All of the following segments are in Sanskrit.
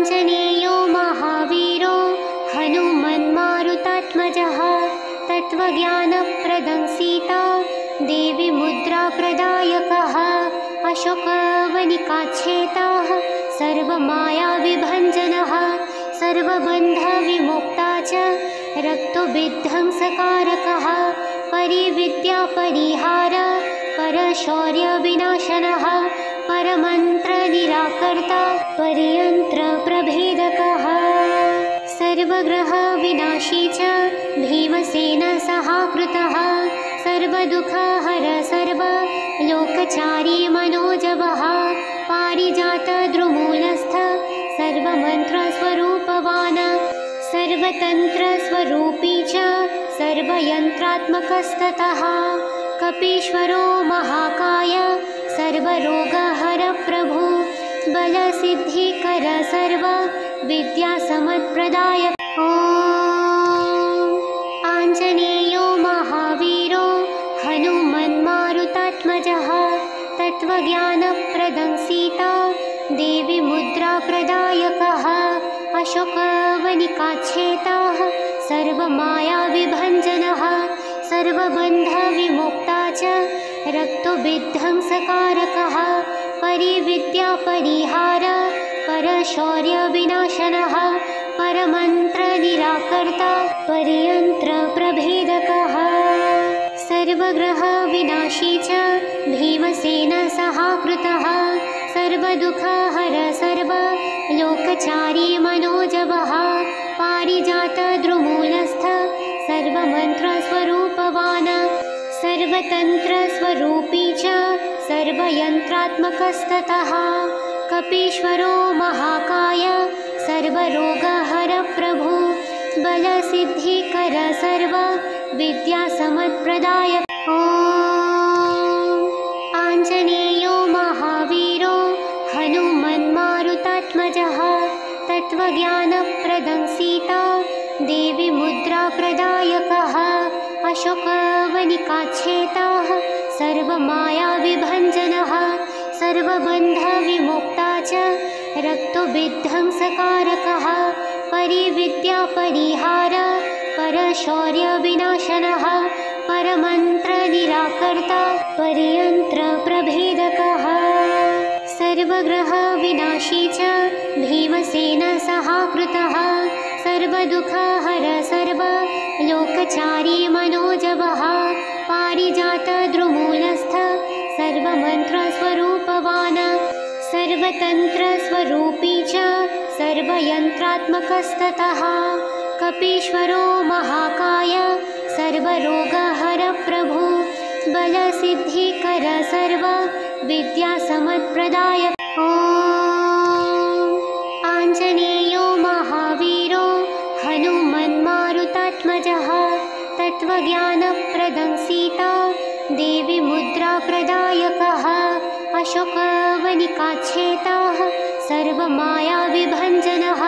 आञ्जनेयो महावीरो हनुमन्मारुतात्मजः तत्त्वज्ञानप्रदं सीता देवी मुद्राप्रदायकः अशोकवनिकाच्छेदः सर्वमायाविभञ्जनः सर्वबन्धविमुक्ता च रक्तविध्वंसकारकः परिविद्यापरिहार परशौर्यविनाशनः परमन्त्रनिराकर्ता परियन्त्रप्रभेदकः सर्वग्रहविनाशी च भीमसेनसहाकृतः सर्वदुःखहर सर्वलोकचारी मनोजवः पारिजातद्रुमूलस्थ सर्वमन्त्रस्वरूपवान् सर्वतन्त्रस्वरूपी च सर्वयन्त्रात्मकस्ततः कपीश्वरो महाकाय सर्वरोगहर प्रभु बलसिद्धिकर सर्वविद्यासमत्प्रदायक ॐ आञ्जनेयो महावीरो हनुमन्मारुतात्मजः तत्त्वज्ञानप्रदं सीता देवी मुद्राप्रदायकः अशोकवनिकाच्छेदः सर्वमायाविभञ्जनः सर्वबन्धविमुक्ता च रक्तविध्वंसकारकः परिविद्यापरिहार परशौर्यविनाशनः परमन्त्रनिराकर्ता परियन्त्रप्रभेदकः सर्वग्रहविनाशी च भीमसेनसहाकृतः सर्वदुःखहर सर्वलोकचारी मनोजवः पारिजातद्रुमूलस्थ सर्वमन्त्रस्वरूपवान् सर्वतन्त्रस्वरूपी च सर्वयन्त्रात्मकस्ततः कपीश्वरो महाकाय सर्वरोगहर प्रभु बलसिद्धिकर सर्वविद्यासमत्प्रदायक ॐ आञ्जनेयो महावीरो हनुमन्मारुतात्मजः तत्त्वज्ञानप्रदं सीता देवी मुद्राप्रदायकः अशोकवनिकाच्छेदः सर्वमायाविभञ्जनः सर्वबन्धविमुक्ता च रक्तविध्वंसकारकः परिविद्यापरिहार परशौर्यविनाशनः परमन्त्रनिराकर्ता परियन्त्रप्रभेदकः सर्वग्रहविनाशी च भीमसेनसहाकृतः सर्वदुःखहर सर्वलोकचारी मनोजवः पारिजातद्रुमूलस्थ सर्वमन्त्रस्वरूपवान् सर्वतन्त्रस्वरूपी च सर्वयन्त्रात्मकस्ततः कपीश्वरो महाकाय सर्वरोगहर प्रभु बलसिद्धिकर सर्वविद्यासमत्प्रदायक ॐ आञ्जनेयो महावीरो हनुमन्मारुतात्मजः तत्त्वज्ञानप्रदं सीता देवी मुद्राप्रदायकः अशोकवनिकाच्छेदः सर्वमायाविभञ्जनः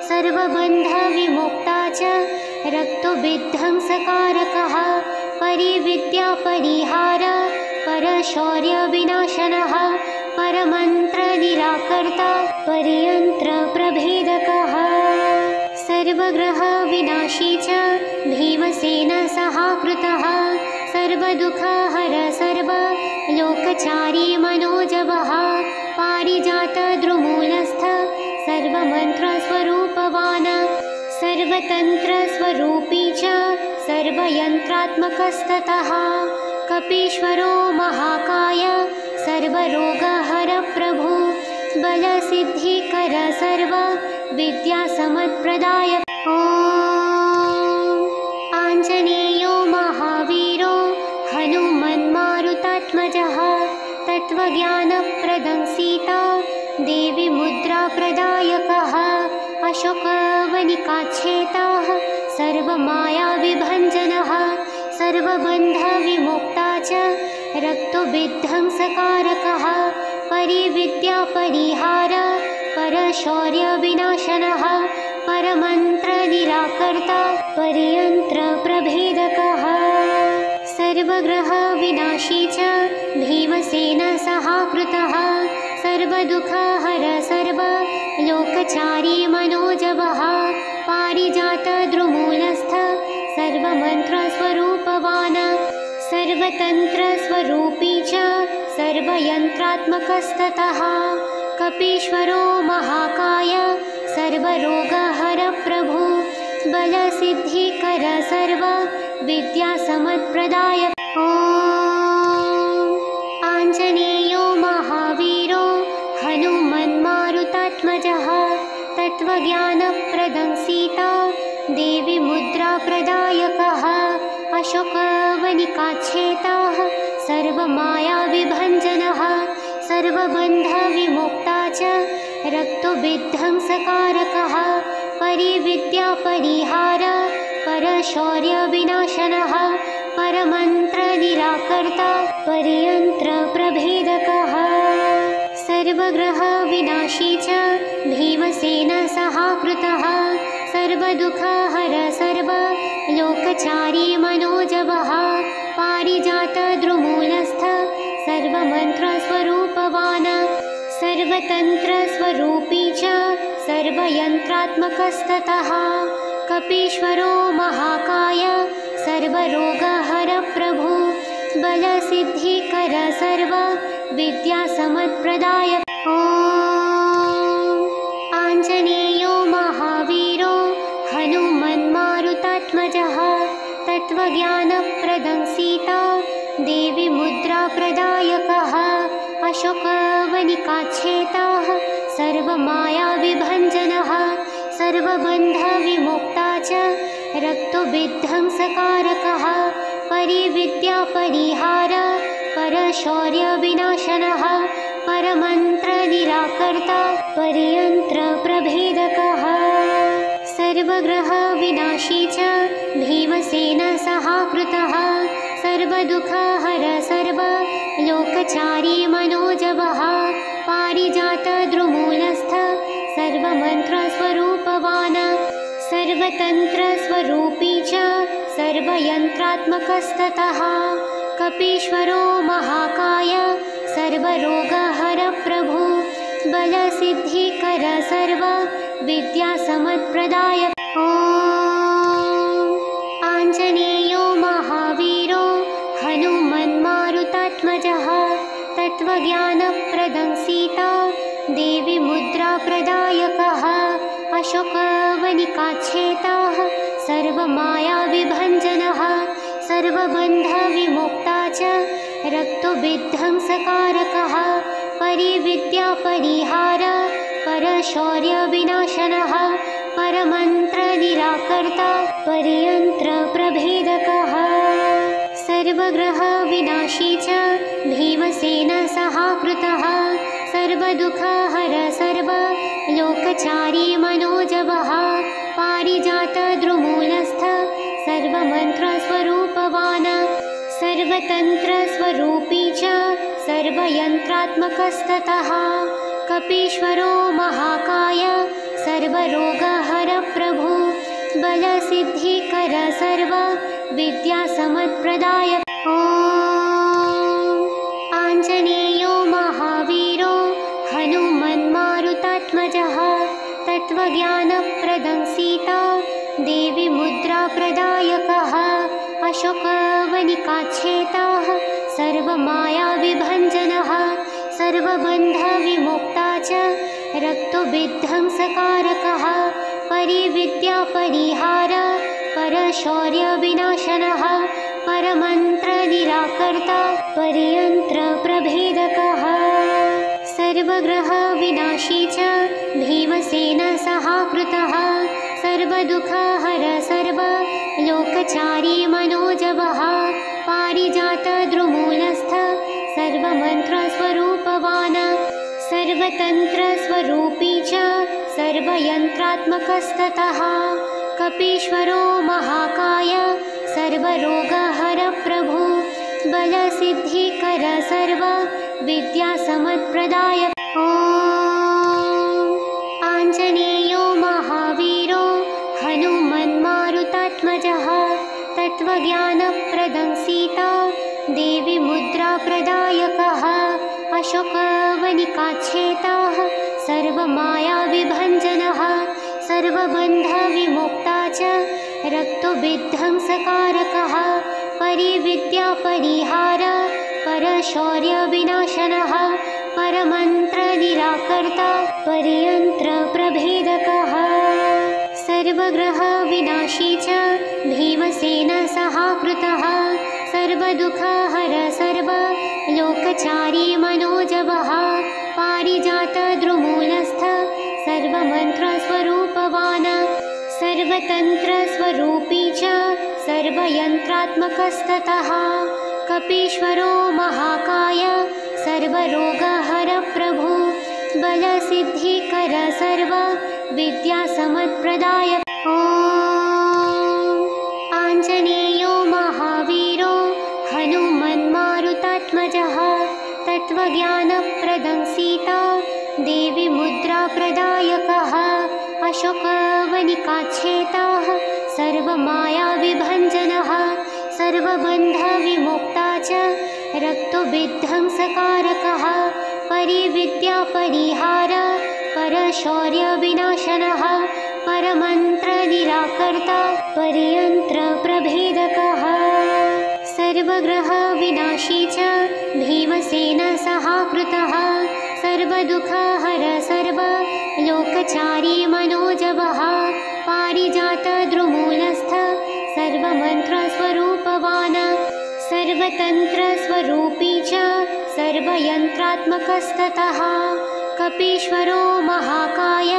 सर्वबन्धविमुक्ता च रक्तविध्वंसकारकः परिविद्यापरिहार परशौर्यविनाशनः परमन्त्रनिराकर्ता परियन्त्रप्रभेदकः सर्वग्रहविनाशी च भीमसेनसहाकृतः सर्वदुःखहर सर्वलोकचारी मनोजवः पारिजातद्रुमूलस्थ सर्वमन्त्रस्वरूपवान् सर्वतन्त्रस्वरूपी च सर्वयन्त्रात्मकस्ततः कपीश्वरो महाकाय सर्वरोगहर प्रभु बलसिद्धिकर सर्वविद्यासमत्प्रदायक ॐ आञ्जनेयो महावीरो हनुमन्मारुतात्मजः तत्त्वज्ञानप्रदं सीता देवी मुद्राप्रदायकः अशोकवनिकाच्छेदः सर्वमायाविभञ्जनः सर्वबन्धविमुक्ता च रक्तविध्वंसकारकः परिविद्यापरिहार परशौर्यविनाशनः परमन्त्रनिराकर्ता परियन्त्रप्रभेदकः सर्वग्रहविनाशी च भीमसेनसहाकृतः सर्वदुःखहर सर्वलोकचारी मनोजवः पारिजातद्रुमूलस्थ सर्वमन्त्रस्वरूपवान् सर्वतन्त्रस्वरूपी च सर्वयन्त्रात्मकस्ततः कपीश्वरो महाकाय सर्वरोगहर प्रभु बलसिद्धिकर सर्वविद्यासमत्प्रदायक ॐ आञ्जनेयो महावीरो हनुमन्मारुतात्मजः तत्त्वज्ञानप्रदं सीता देवी मुद्राप्रदायकः अशोकवनिकाच्छेताः सर्वमायाविभञ्जनः सर्वबन्धविमुक्ता च रक्तोविध्वंसकारकः परिविद्यापरिहार परशौर्यविनाशनः परमन्त्रनिराकर्ता परियन्त्रप्रभेदकः सर्वग्रहविनाशी च भीमसेनसहाकृतः सर्वदुःखहर सर्वलोकचारी मनोजवः पारिजातद्रुमूलस्थ सर्वमन्त्रस्वरूपवान् सर्वतन्त्रस्वरूपी च सर्वयन्त्रात्मकस्ततः कपीश्वरो महाकाय सर्वरोगहर प्रभु बलसिद्धिकर सर्वविद्यासमत्प्रदायक ॐ आञ्जनेयो महावीरो हनुमन्मारुतात्मजः तत्त्वज्ञानप्रदं सीता देवी मुद्राप्रदायकः अशोकवनिकाच्छेताः सर्वमायाविभञ्जनः सर्वबन्धविमुक्ता च रक्तोविध्वंसकारकः परिविद्यापरिहार परशौर्यविनाशनः परमन्त्रनिराकर्ता परियन्त्रप्रभेदकः सर्वग्रहविनाशी च भीमसेनसहाकृतः सर्वदुःखहर सर्वलोकचारी मनोजवः पारिजातद्रुमूलस्थ सर्वमन्त्रस्वरूपवान् सर्वतन्त्रस्वरूपी च सर्वयन्त्रात्मकस्ततः कपीश्वरो महाकाय सर्वरोगहर प्रभु बलसिद्धिकर सर्वविद्यासमत्प्रदायक ॐ आञ्जनेयो महावीरो हनुमन्मारुतात्मजः तत्त्वज्ञानप्रदं सीता देवी मुद्राप्रदायकः अशोकवनिकाच्छेताः सर्वमायाविभञ्जनः सर्वबन्धविमुक्ता च रक्तोविध्वंसकारकः परिविद्यापरिहार परशौर्यविनाशनः परमन्त्रनिराकर्ता परियन्त्रप्रभेदकः सर्वग्रहविनाशी च भीमसेनसहाकृतः सर्वदुःखहर सर्वलोकचारी मनोजवः पारिजातद्रुमूलस्थ सर्वमन्त्रस्वरूपवान् सर्वतन्त्रस्वरूपी च सर्वयन्त्रात्मकस्ततः कपीश्वरो महाकाय सर्वरोगहर प्रभु बलसिद्धिकर सर्वविद्यासमत्प्रदायक ॐ आञ्जनेयो महावीरो हनुमन्मारुतात्मजः तत्त्वज्ञानप्रदं सीता देवी मुद्राप्रदायकः अशोकवनिकाच्छेताः सर्वमायाविभञ्जनः सर्वबन्धविमुक्ता च रक्तोविध्वंसकारकः परिविद्यापरिहार परशौर्यविनाशनः परमन्त्रनिराकर्ता परियन्त्रप्रभेदकः सर्वग्रहविनाशी च भीमसेनसहाकृतः सर्वदुःखहर सर्वलोकचारी मनोजवः पारिजातद्रुमूलस्थ सर्वमन्त्रस्वरूपवान् सर्वतन्त्रस्वरूपी च सर्वयन्त्रात्मकस्ततः कपीश्वरो महाकाय सर्वरोगहर प्रभु बलसिद्धिकर सर्वविद्यासमत्प्रदायक ॐ आञ्जनेयो महावीरो हनुमन्मारुतात्मजः तत्त्वज्ञानप्रदं सीता देवी मुद्राप्रदायकः अशोकवनिका सर्वमायाविनाशनः सर्वमायाविभञ्जनः सर्वबन्धविमुक्ता च रक्तविध्वंसकारकः परिविद्यापरिहार परशौर्यविनाशनः परमन्त्रनिराकर्ता परियन्त्रप्रभेदकः सर्वग्रहविनाशी च भीमसेनसहाकृतः सर्वदुःखहर सर्वलोकचारी मनोजवः पारिजातद्रुमूलस्थ सर्वमन्त्रस्वरूपवान् सर्वतन्त्रस्वरूपी च सर्वयन्त्रात्मकस्ततः कपीश्वरो महाकाय सर्वरोगहर प्रभु बलसिद्धिकर सर्वविद्यासमत्प्रदायक ॐ आञ्जनेयो महावीरो हनुमन्मारुतात्मजः तत्त्वज्ञानप्रदं सीता देवी मुद्राप्रदायकः अशोकवनिकाच्छेदः सर्वमायाविभञ्जनः सर्वबन्धविमुक्ता च रक्तविध्वंसकारकः परिविद्यापरिहार परशौर्यविनाशनः परमन्त्रनिराकर्ता परियन्त्रप्रभेदकः सर्वग्रहविनाशी च भीमसेनसहाकृतः सर्वदुःखहर सर्वलोकचारी मनोजवः पारिजातद्रुमूलस्थ सर्वमन्त्रस्वरूपवान् सर्वतन्त्रस्वरूपी च सर्वयन्त्रात्मकस्ततः कपीश्वरो महाकाय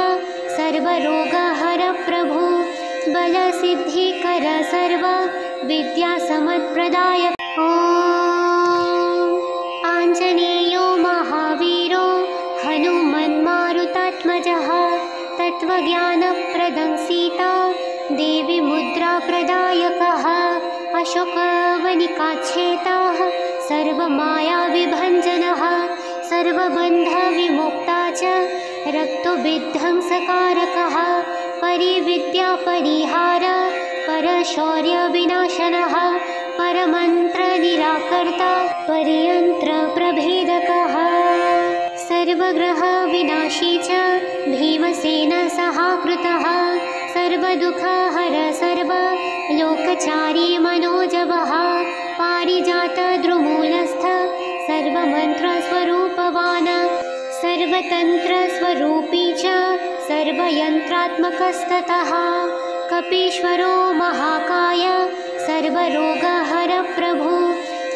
सर्वरोगहर प्रभु बलसिद्धिकर सर्वविद्यासमत्प्रदायक ॐ आञ्जनेयो महावीरो हनुमन्मारुतात्मजः तत्त्वज्ञानप्रदं सीता देवी मुद्राप्रदायकः अशोकवनिकाच्छेदः सर्वमायाविभञ्जनः सर्वबन्धविमुक्ता च रक्तविध्वंसकारकः परिविद्यापरिहार परशौर्यविनाशनः परमन्त्रनिराकर्ता परियन्त्रप्रभेदकः सर्वग्रहविनाशी च भीमसेनसहाकृतः सर्वदुःखहर सर्वलोकचारी मनोजवः पारिजातद्रुमूलस्थ सर्वमन्त्रस्वरूपवान् सर्वतन्त्रस्वरूपी च सर्वयन्त्रात्मकस्ततः कपीश्वरो महाकाय सर्वरोगहर प्रभु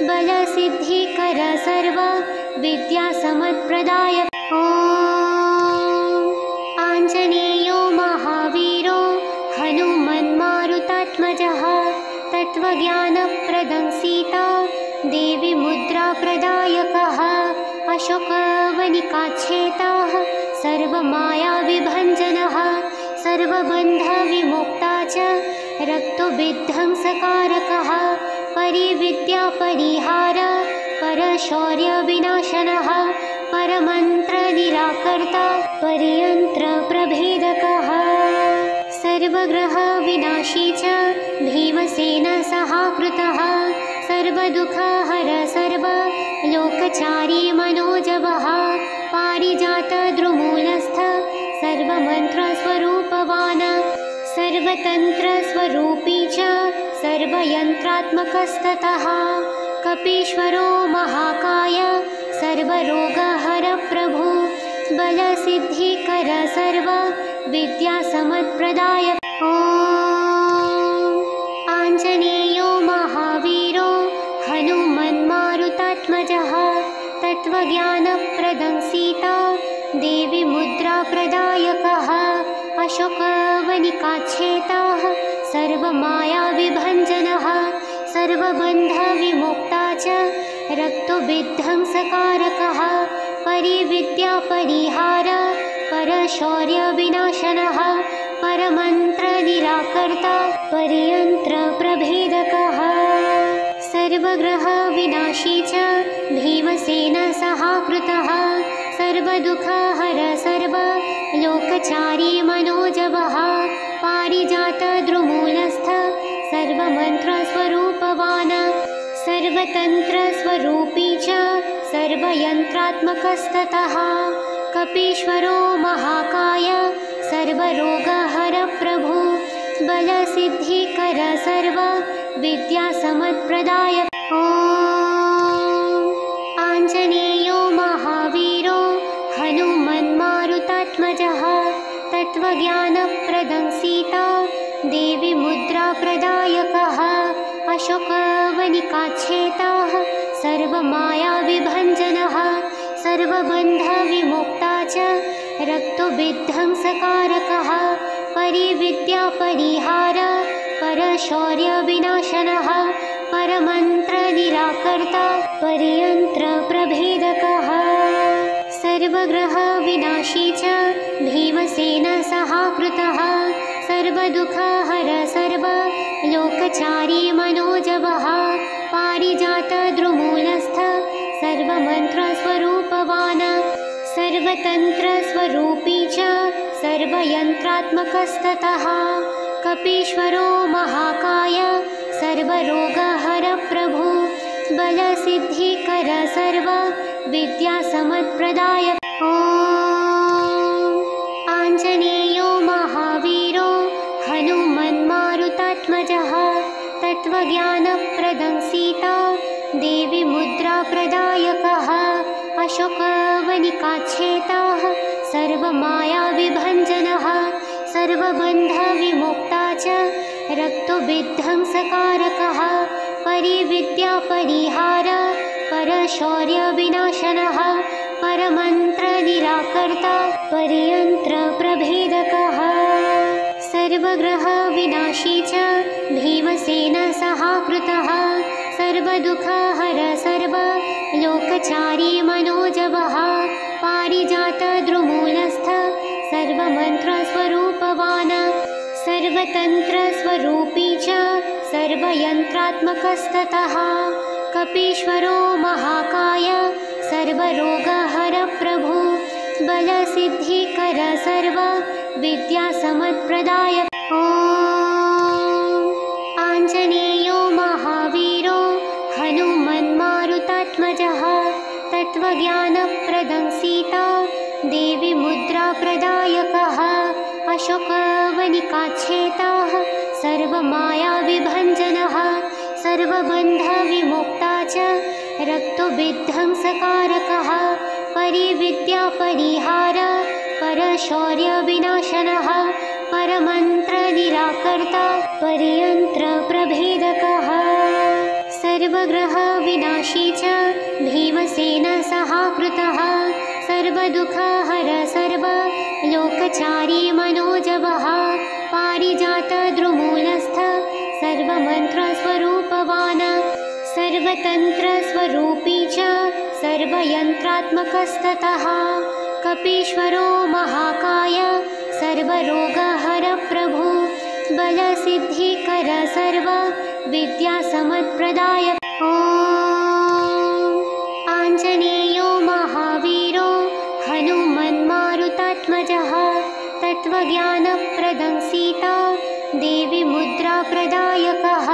बलसिद्धिकर सर्वविद्यासमत्प्रदायक ॐ आञ्जनेयो महावीरो हनुमन्मारुतात्मजः तत्त्वज्ञानप्रदं सीता देवी मुद्राप्रदायकः अशोकवनिकाच्छेदः सर्वमायाविभञ्जनः सर्वबन्धविमुक्ता च रक्तविध्वंसकारकः परिविद्यापरिहार परशौर्यविनाशनः परमन्त्रनिराकर्ता परियन्त्रप्रभेदकः सर्वग्रहविनाशी च भीमसेनसहाकृतः सर्वदुःखहर सर्वलोकचारी मनोजवः पारिजातद्रुमूलस्थ सर्वमन्त्रस्वरूपवान् सर्वतन्त्रस्वरूपी च सर्वयन्त्रात्मकस्ततः कपीश्वरो महाकाय सर्वरोगहर प्रभु बलसिद्धिकर सर्वविद्यासमत्प्रदायक ॐ आञ्जनेयो महावीरो हनुमन्मारुतात्मजः तत्त्वज्ञानप्रदं सीता देवी मुद्राप्रदायकः अशोकवनिकाच्छेदः सर्वमायाविभञ्जनः सर्वबन्धविमुक्ता च रक्तविध्वंसकारकः परिविद्यापरिहार परशौर्यविनाशनः परमन्त्रनिराकर्ता परियन्त्रप्रभेदकः सर्वग्रहविनाशी च भीमसेनसहाकृतः सर्वदुःखहर सर्वलोकचारी मनोजवः पारिजातद्रुमूलस्थ सर्वमन्त्रस्वरूपवान् सर्वतन्त्रस्वरूपी च सर्वयन्त्रात्मकस्ततः कपीश्वरो महाकाय सर्वरोगहर प्रभु बलसिद्धिकर सर्व विद्यासमत्प्रदायक। ॐ आञ्जनेयो महावीरो हनुमन्मारुतात्मजः तत्त्वज्ञानप्रदं सीता देवी मुद्राप्रदायकः अशोकवनिकाच्छेताः सर्वमायाविभञ्जनः सर्वबन्धविमुक्ता च रक्तोविध्वंसकारकः परिविद्यापरिहार परशौर्यविनाशनः परमन्त्रनिराकर्ता परियन्त्रप्रभेदकः सर्वग्रहविनाशी च भीमसेनसहाकृतः सर्वदुःखहर सर्वलोकचारी मनोजवः पारिजातद्रुमूलस्थ सर्वमन्त्रस्वरूपवान् सर्वतन्त्रस्वरूपी च सर्वयन्त्रात्मकस्ततः कपीश्वरो महाकाय सर्वरोगहर प्रभु बलसिद्धिकर सर्व विद्यासमत्प्रदायक। ॐ आञ्जनेयो महावीरो हनुमन्मारुतात्मजः तत्त्वज्ञानप्रदं सीता देवी मुद्राप्रदायकः अशोकवनिकाच्छेताः सर्वमायाविभञ्जनः सर्वबन्धविमुक्ता च रक्तोविध्वंसकारकः परिविद्यापरिहार परशौर्यविनाशनः परमन्त्रनिराकर्ता परियन्त्रप्रभेदकः सर्वग्रहविनाशी च भीमसेनसहाकृतः सर्वदुःखहर सर्वलोकचारी मनोजवः पारिजातद्रुमूलस्थ सर्वमन्त्रस्वरूपवान् सर्वतन्त्रस्वरूपी च सर्वयन्त्रात्मकस्ततः कपीश्वरो महाकाय सर्वरोगहर प्रभु बलसिद्धिकर सर्व विद्यासमत्प्रदायक। ॐ आञ्जनेयो महावीरो हनुमन्मारुतात्मजः तत्त्वज्ञानप्रदं सीता देवी मुद्राप्रदायकः अशोकवनिकाच्छेताः सर्वमायाविभञ्जनः सर्वबन्धविमुक्ता च रक्तोविध्वंसकारकः परिविद्यापरिहार परशौर्यविनाशनः परमन्त्रनिराकर्ता परियन्त्रप्रभेदकः सर्वग्रहविनाशी च भीमसेनसहाकृतः सर्वदुःखहर सर्वलोकचारी मनोजवः पारिजातद्रुमूलस्थ सर्वमन्त्रस्वरूपवान् सर्वतन्त्रस्वरूपी च सर्वयन्त्रात्मकस्ततः कपीश्वरो महाकाय सर्वरोगहर प्रभु बलसिद्धिकर सर्व विद्यासमत्प्रदायक। ॐ आञ्जनेयो महावीरो हनुमन्मारुतात्मजः तत्त्वज्ञानप्रदं सीता देवी मुद्राप्रदायकः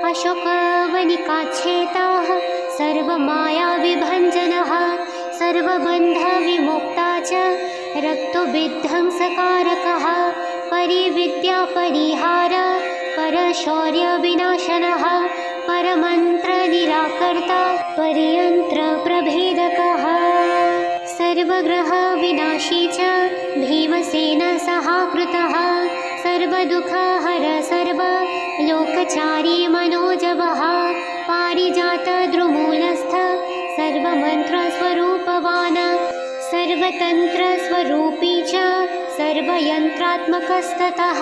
अशोकवनिकाच्छेताः सर्वमायाविभञ्जनः सर्वबन्धविमुक्ता च रक्तोविध्वंसकारकः परिविद्यापरिहार परशौर्यविनाशनः परमन्त्रनिराकर्ता परियन्त्रप्रभेदकः सर्वग्रहविनाशी च भीमसेनसहाकृतः सर्वदुःखहर सर्वलोकचारी मनोजवः पारिजातद्रुमूलस्थ सर्वमन्त्रस्वरूपवान् सर्वतन्त्रस्वरूपी च सर्वयन्त्रात्मकस्ततः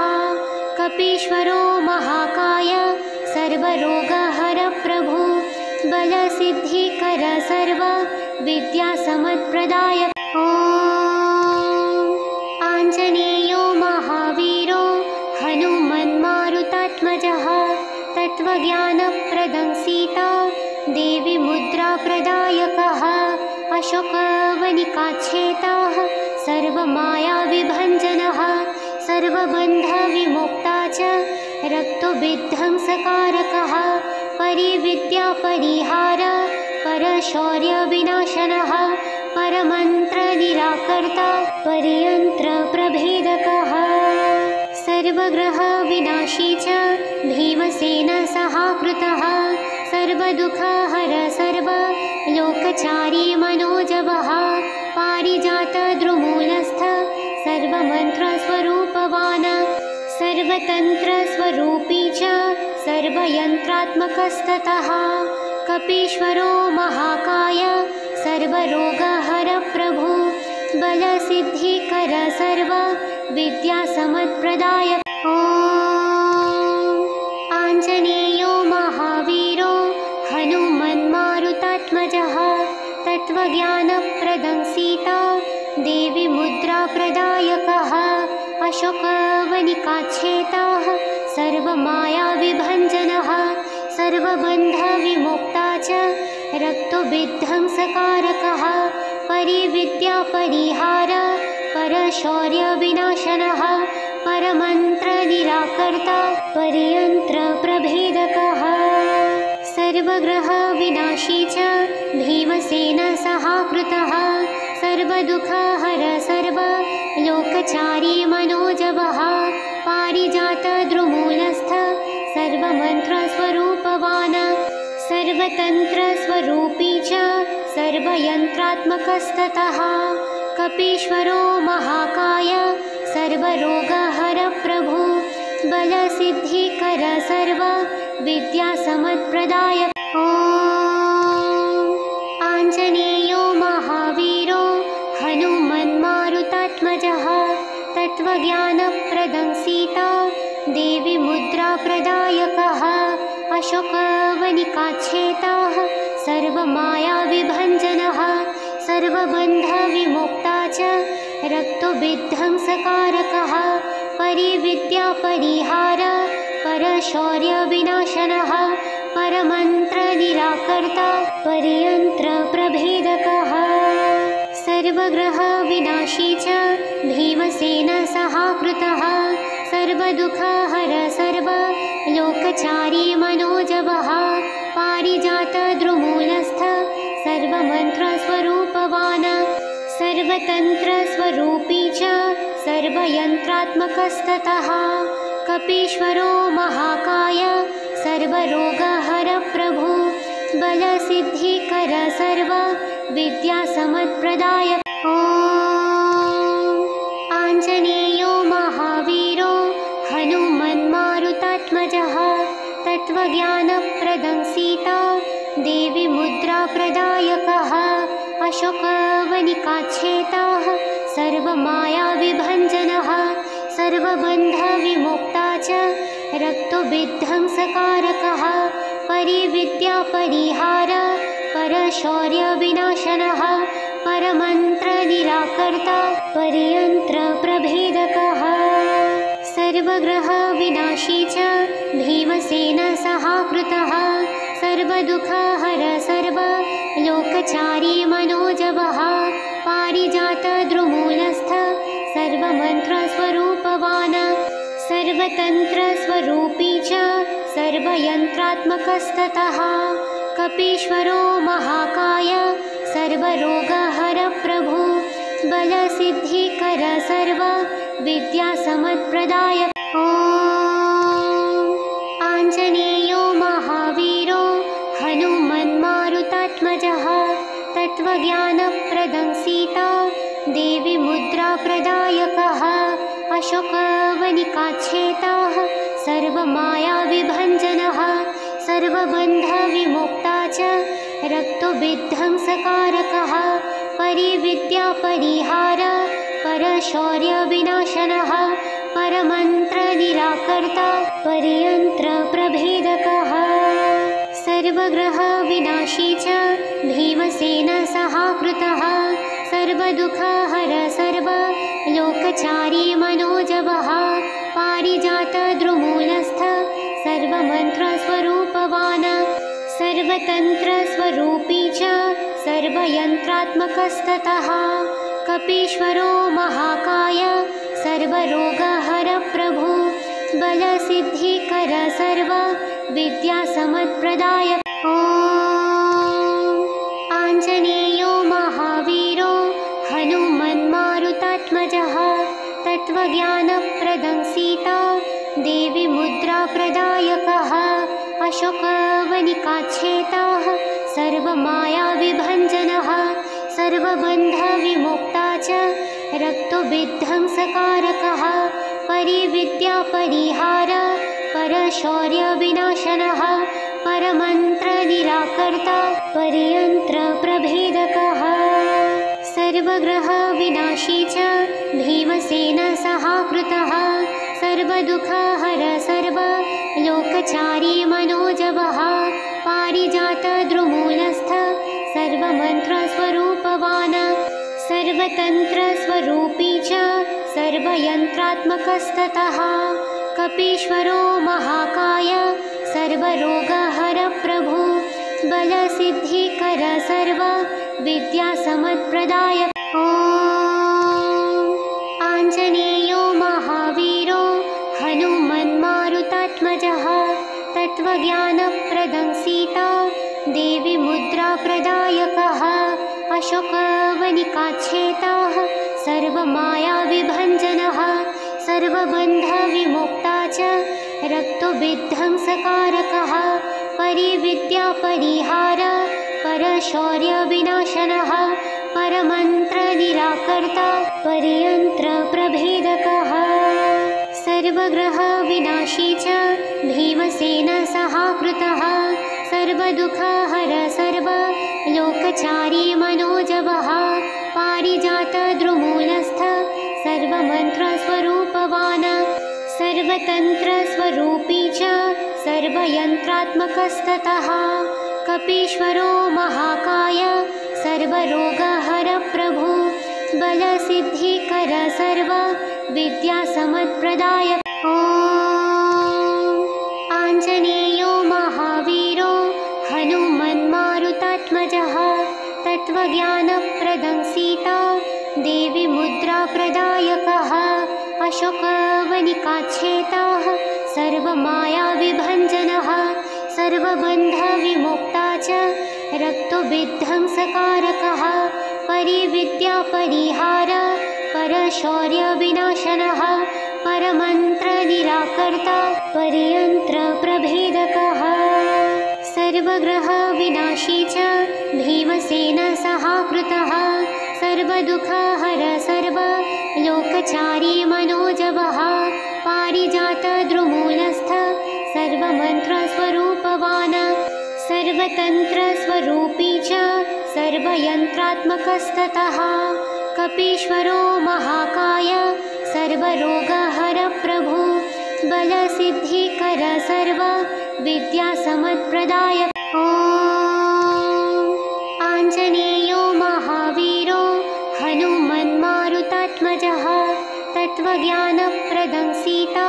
कपीश्वरो महाकाय सर्वरोगहर प्रभु बलसिद्धिकर सर्व विद्यासमत्प्रदायक। ॐ आञ्जनेयो महावीरो हनुमन्मारुतात्मजः तत्त्वज्ञानप्रदं सीता देवी मुद्राप्रदायकः अशोकवनिकाच्छेताः सर्वमायाविभञ्जनः सर्वबन्धविमुक्ता च रक्तोविध्वंसकारकः परिविद्यापरिहार परशौर्यविनाशनः परमन्त्रनिराकर्ता परियन्त्रप्रभेदकः सर्वग्रहविनाशी च भीमसेनसहाकृतः सर्वदुःखहर सर्वलोकचारी मनोजवः पारिजातद्रुमूलस्थ सर्वमन्त्रस्वरूपवान् सर्वतन्त्रस्वरूपी च सर्वयन्त्रात्मकस्ततः कपीश्वरो महाकाय सर्वरोगहर प्रभु बलसिद्धिकर सर्वविद्यासमत्प्रदायक ॐ आञ्जनेयो महावीरो हनुमन्मारुतात्मजः तत्त्वज्ञानप्रदं सीता देवी मुद्राप्रदायकः अशोकवनिकाच्छेदः सर्वमायाविभञ्जनः सर्वबन्धविमुक्ता च रक्तविध्वंसकारकः परिविद्यापरिहार परशौर्यविनाशनः परमन्त्रनिराकर्ता परियन्त्रप्रभेदकः सर्वग्रहविनाशी च भीमसेनसहाकृतः सर्वदुःखहर सर्वलोकचारी मनोजवः पारिजातद्रुमूलस्थ सर्वमन्त्रस्वरूपवान् सर्वतन्त्रस्वरूपी च सर्वयन्त्रात्मकस्ततः कपीश्वरो महाकाय सर्वरोगहर प्रभु बलसिद्धिकर सर्वविद्यासमत्प्रदायक ॐ आञ्जनेयो महावीरो हनुमन्मारुतात्मजः तत्त्वज्ञानप्रदं सीता देवी मुद्राप्रदायकः अशोकवनिकाच्छेदः सर्वमायाविभञ्जनः सर्वबन्धविमुक्ता च रक्तविध्वंसकारकः परिविद्यापरिहार परशौर्यविनाशनः परमन्त्रनिराकर्ता परियन्त्रप्रभेदकः सर्वग्रहविनाशी च भीमसेनसहाकृतः सर्वदुःखहर सर्वलोकचारी मनोजवः पारिजातद्रुमूलस्थ सर्वमन्त्रस्वरूपवान् सर्वतन्त्रस्वरूपी च सर्वयन्त्रात्मकस्ततः कपीश्वरो महाकाय सर्वरोगहर प्रभु बलसिद्धिकर सर्वविद्यासमत्प्रदायक ॐ आञ्जनेयो महावीरो हनुमन्मारुतात्मजः तत्त्वज्ञानप्रदं सीता देवी मुद्राप्रदायकः अशोकवनिकाच्छेदः सर्वमायाविभञ्जनः सर्वबन्धविमुक्ता च रक्तविध्वंसकारकः परिविद्यापरिहार परशौर्यविनाशनः परमन्त्रनिराकर्ता परियन्त्रप्रभेदकः सर्वग्रहविनाशी च भीमसेनसहाकृतः सर्वदुःखहर सर्वलोकचारी मनोजवः पारिजातद्रुमूलस्थ सर्वमन्त्रस्वरूपवान् सर्वतन्त्रस्वरूपी च सर्वयन्त्रात्मकस्ततः कपीश्वरो महाकाय सर्वरोगहर प्रभु बलसिद्धिकर सर्वविद्यासमत्प्रदायक ॐ आञ्जनेयो महावीरो हनुमन्मारुतात्मजः तत्त्वज्ञानप्रदं सीता देवी मुद्राप्रदायकः अशोकवनिकाच्छेदः सर्वमायाविभञ्जनः सर्वबन्धविमुक्ता च रक्तविध्वंसकारकः परिविद्यापरिहार परशौर्यविनाशनः परमन्त्रनिराकर्ता परियन्त्रप्रभेदकः सर्वग्रहविनाशी च भीमसेनसहाकृतः सर्वदुःखहर सर्वलोकचारी मनोजवः पारिजातद्रुमूलस्थ सर्वमन्त्रस्वरूपवान् सर्वतन्त्रस्वरूपी च सर्वयन्त्रात्मकस्ततः कपीश्वरो महाकाय सर्वरोगहर प्रभु बलसिद्धिकर सर्वविद्यासमत्प्रदायक ॐ आञ्जनेयो महावीरो हनुमन्मारुतात्मजः तत्त्वज्ञानप्रदं सीता देवी मुद्राप्रदायकः अशोकवनिकाच्छेदः सर्वमायाविभञ्जनः सर्वबन्धविमुक्ता च रक्तविध्वंसकारकः परिविद्यापरिहार परशौर्यविनाशनः परमन्त्रनिराकर्ता परियन्त्रप्रभेदकः सर्वग्रहविनाशी च भीमसेनसहाकृतः सर्वदुःखहर सर्वलोकचारी मनोजवः पारिजातद्रुमूलस्थ सर्वमन्त्रस्वरूपवान् सर्वतन्त्रस्वरूपी च सर्वयन्त्रात्मकस्ततः कपीश्वरो महाकाय सर्वरोगहर प्रभु बलसिद्धिकर सर्वविद्यासमत्प्रदायक ॐ आञ्जनेयो महावीरो हनुमन्मारुतात्मजः तत्त्वज्ञानप्रदं सीता देवी मुद्राप्रदायकः अशोकवनिकाच्छेदः सर्वमायाविभञ्जनः सर्वबन्धविमुक्ता च रक्तविध्वंसकारकः परिविद्यापरिहार परशौर्यविनाशनः परमन्त्रनिराकर्ता परियन्त्रप्रभेदकः सर्वग्रहविनाशी च भीमसेनसहाकृतः सर्वदुःखहर सर्वलोकचारी मनोजवः पारिजातद्रुमूलस्थ सर्वमन्त्रस्वरूपवान् सर्वतन्त्रस्वरूपी च सर्वयन्त्रात्मकस्ततः कपीश्वरो महाकाय सर्वरोगहर प्रभु बलसिद्धिकर सर्वविद्यासमत्प्रदायक ॐ आञ्जनेयो महावीरो हनुमन्मारुतात्मजः तत्त्वज्ञानप्रदं सीता देवी मुद्राप्रदायकः अशोकवनिकाच्छेदः सर्वमायाविभञ्जनः सर्वबन्धविमुक्ता च रक्तविध्वंसकारकः परिविद्यापरिहार परशौर्यविनाशनः परमन्त्रनिराकर्ता परियन्त्रप्रभेदकः सर्वग्रहविनाशी च भीमसेनसहाकृतः सर्वदुःखहर सर्वलोकचारी मनोजवः पारिजातद्रुमूलस्थ सर्वमन्त्रस्वरूपवान् सर्वतन्त्रस्वरूपी च सर्वयन्त्रात्मकस्ततः कपीश्वरो महाकाय सर्वरोगहर प्रभु बलसिद्धिकर सर्वविद्यासमत्प्रदायक ॐ आञ्जनेयो महावीरो हनुमन्मारुतात्मजः तत्त्वज्ञानप्रदं सीता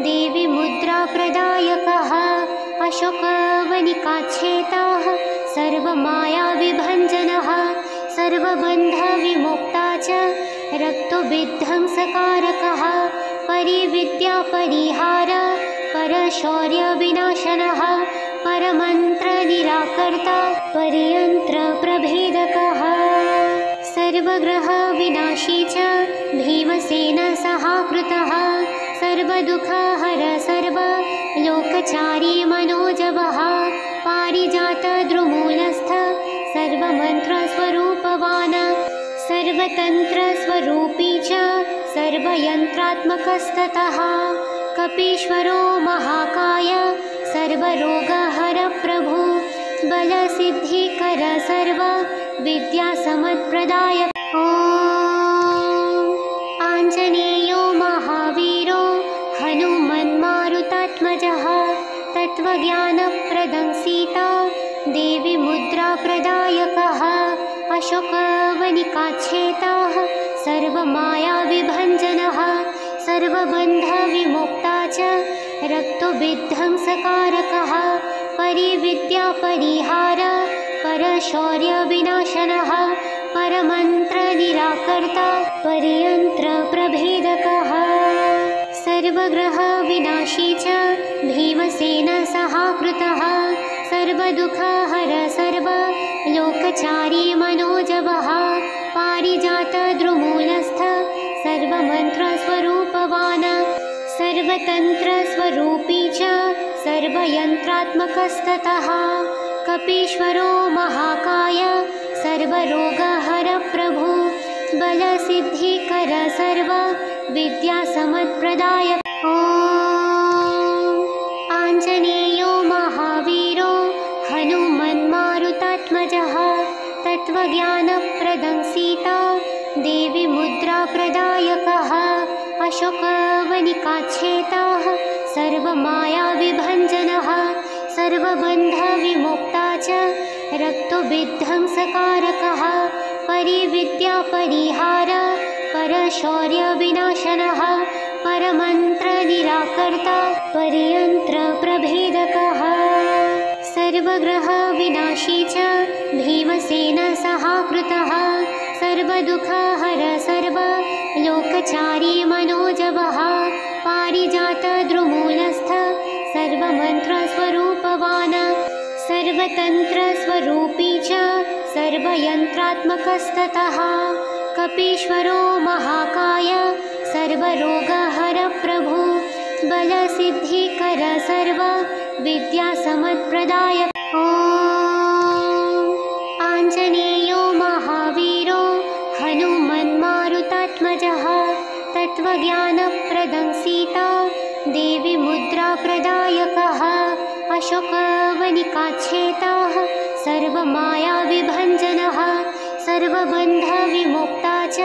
देवी मुद्राप्रदायकः अशोकवनिकाच्छेदः सर्वमायाविभञ्जनः सर्वबन्धविमुक्ता च रक्तविध्वंसकारकः परिविद्यापरिहार परशौर्यविनाशनः परमन्त्रनिराकर्ता परियन्त्रप्रभेदकः सर्वग्रहविनाशी च भीमसेनसहाकृतः सर्वदुःखहर सर्वलोकचारी मनोजवः पारिजातद्रुमूलस्थ सर्वमन्त्रस्वरूपवान् सर्वतन्त्रस्वरूपी च सर्वयन्त्रात्मकस्ततः कपीश्वरो महाकाय सर्वरोगहर प्रभु बलसिद्धिकर सर्वविद्यासमत्प्रदायक ॐ आञ्जनेयो महावीरो हनुमन्मारुतात्मजः तत्त्वज्ञानप्रदं सीता देवी मुद्राप्रदायकः अशोकवनिकाच्छेदः सर्वमायाविभञ्जनः सर्वबन्धविमुक्ता च रक्तविध्वंसकारकः परिविद्यापरिहार परशौर्यविनाशनः परमन्त्रनिराकर्ता परियन्त्रप्रभेदकः सर्वग्रहविनाशी च भीमसेनसहाकृतः सर्वदुःखहर सर्वलोकचारी मनोजवः पारिजातद्रुमूलस्थ सर्वमन्त्रस्वरूपवान् सर्वतन्त्रस्वरूपी च सर्वयन्त्रात्मकस्ततः कपीश्वरो महाकाय सर्वरोगहर प्रभु बलसिद्धिकर सर्वविद्यासमत्प्रदायक ॐ आञ्जनेयो महावीरो हनुमन्मारुतात्मजः तत्त्वज्ञानप्रदं सीता देवी मुद्राप्रदायकः अशोकवनिकाच्छेदः सर्वमायाविभञ्जनः सर्वबन्धविमुक्ता च रक्तविध्वंसकारकः परिविद्यापरिहार परशौर्यविनाशनः परमन्त्रनिराकर्ता परयन्त्रप्रभेदकः सर्वग्रहविनाशी च भीमसेनसहाकृतः सर्वदुःखहर सर्वलोकचारी मनोजवः पारिजातद्रुमूलस्थ सर्वमन्त्रस्वरूपवान् सर्वतन्त्रस्वरूपी च सर्वयन्त्रात्मकस्ततः कपीश्वरो महाकाय सर्वरोगहर प्रभु बलसिद्धिकर सर्वविद्यासमत्प्रदायक ॐ आञ्जनेयो महावीरो हनुमन्मारुतात्मजः तत्त्वज्ञानप्रदं सीता देवी मुद्राप्रदायकः अशोकवनिकाच्छेदः सर्वमायाविभञ्जनः सर्वबन्धविमुक्ता च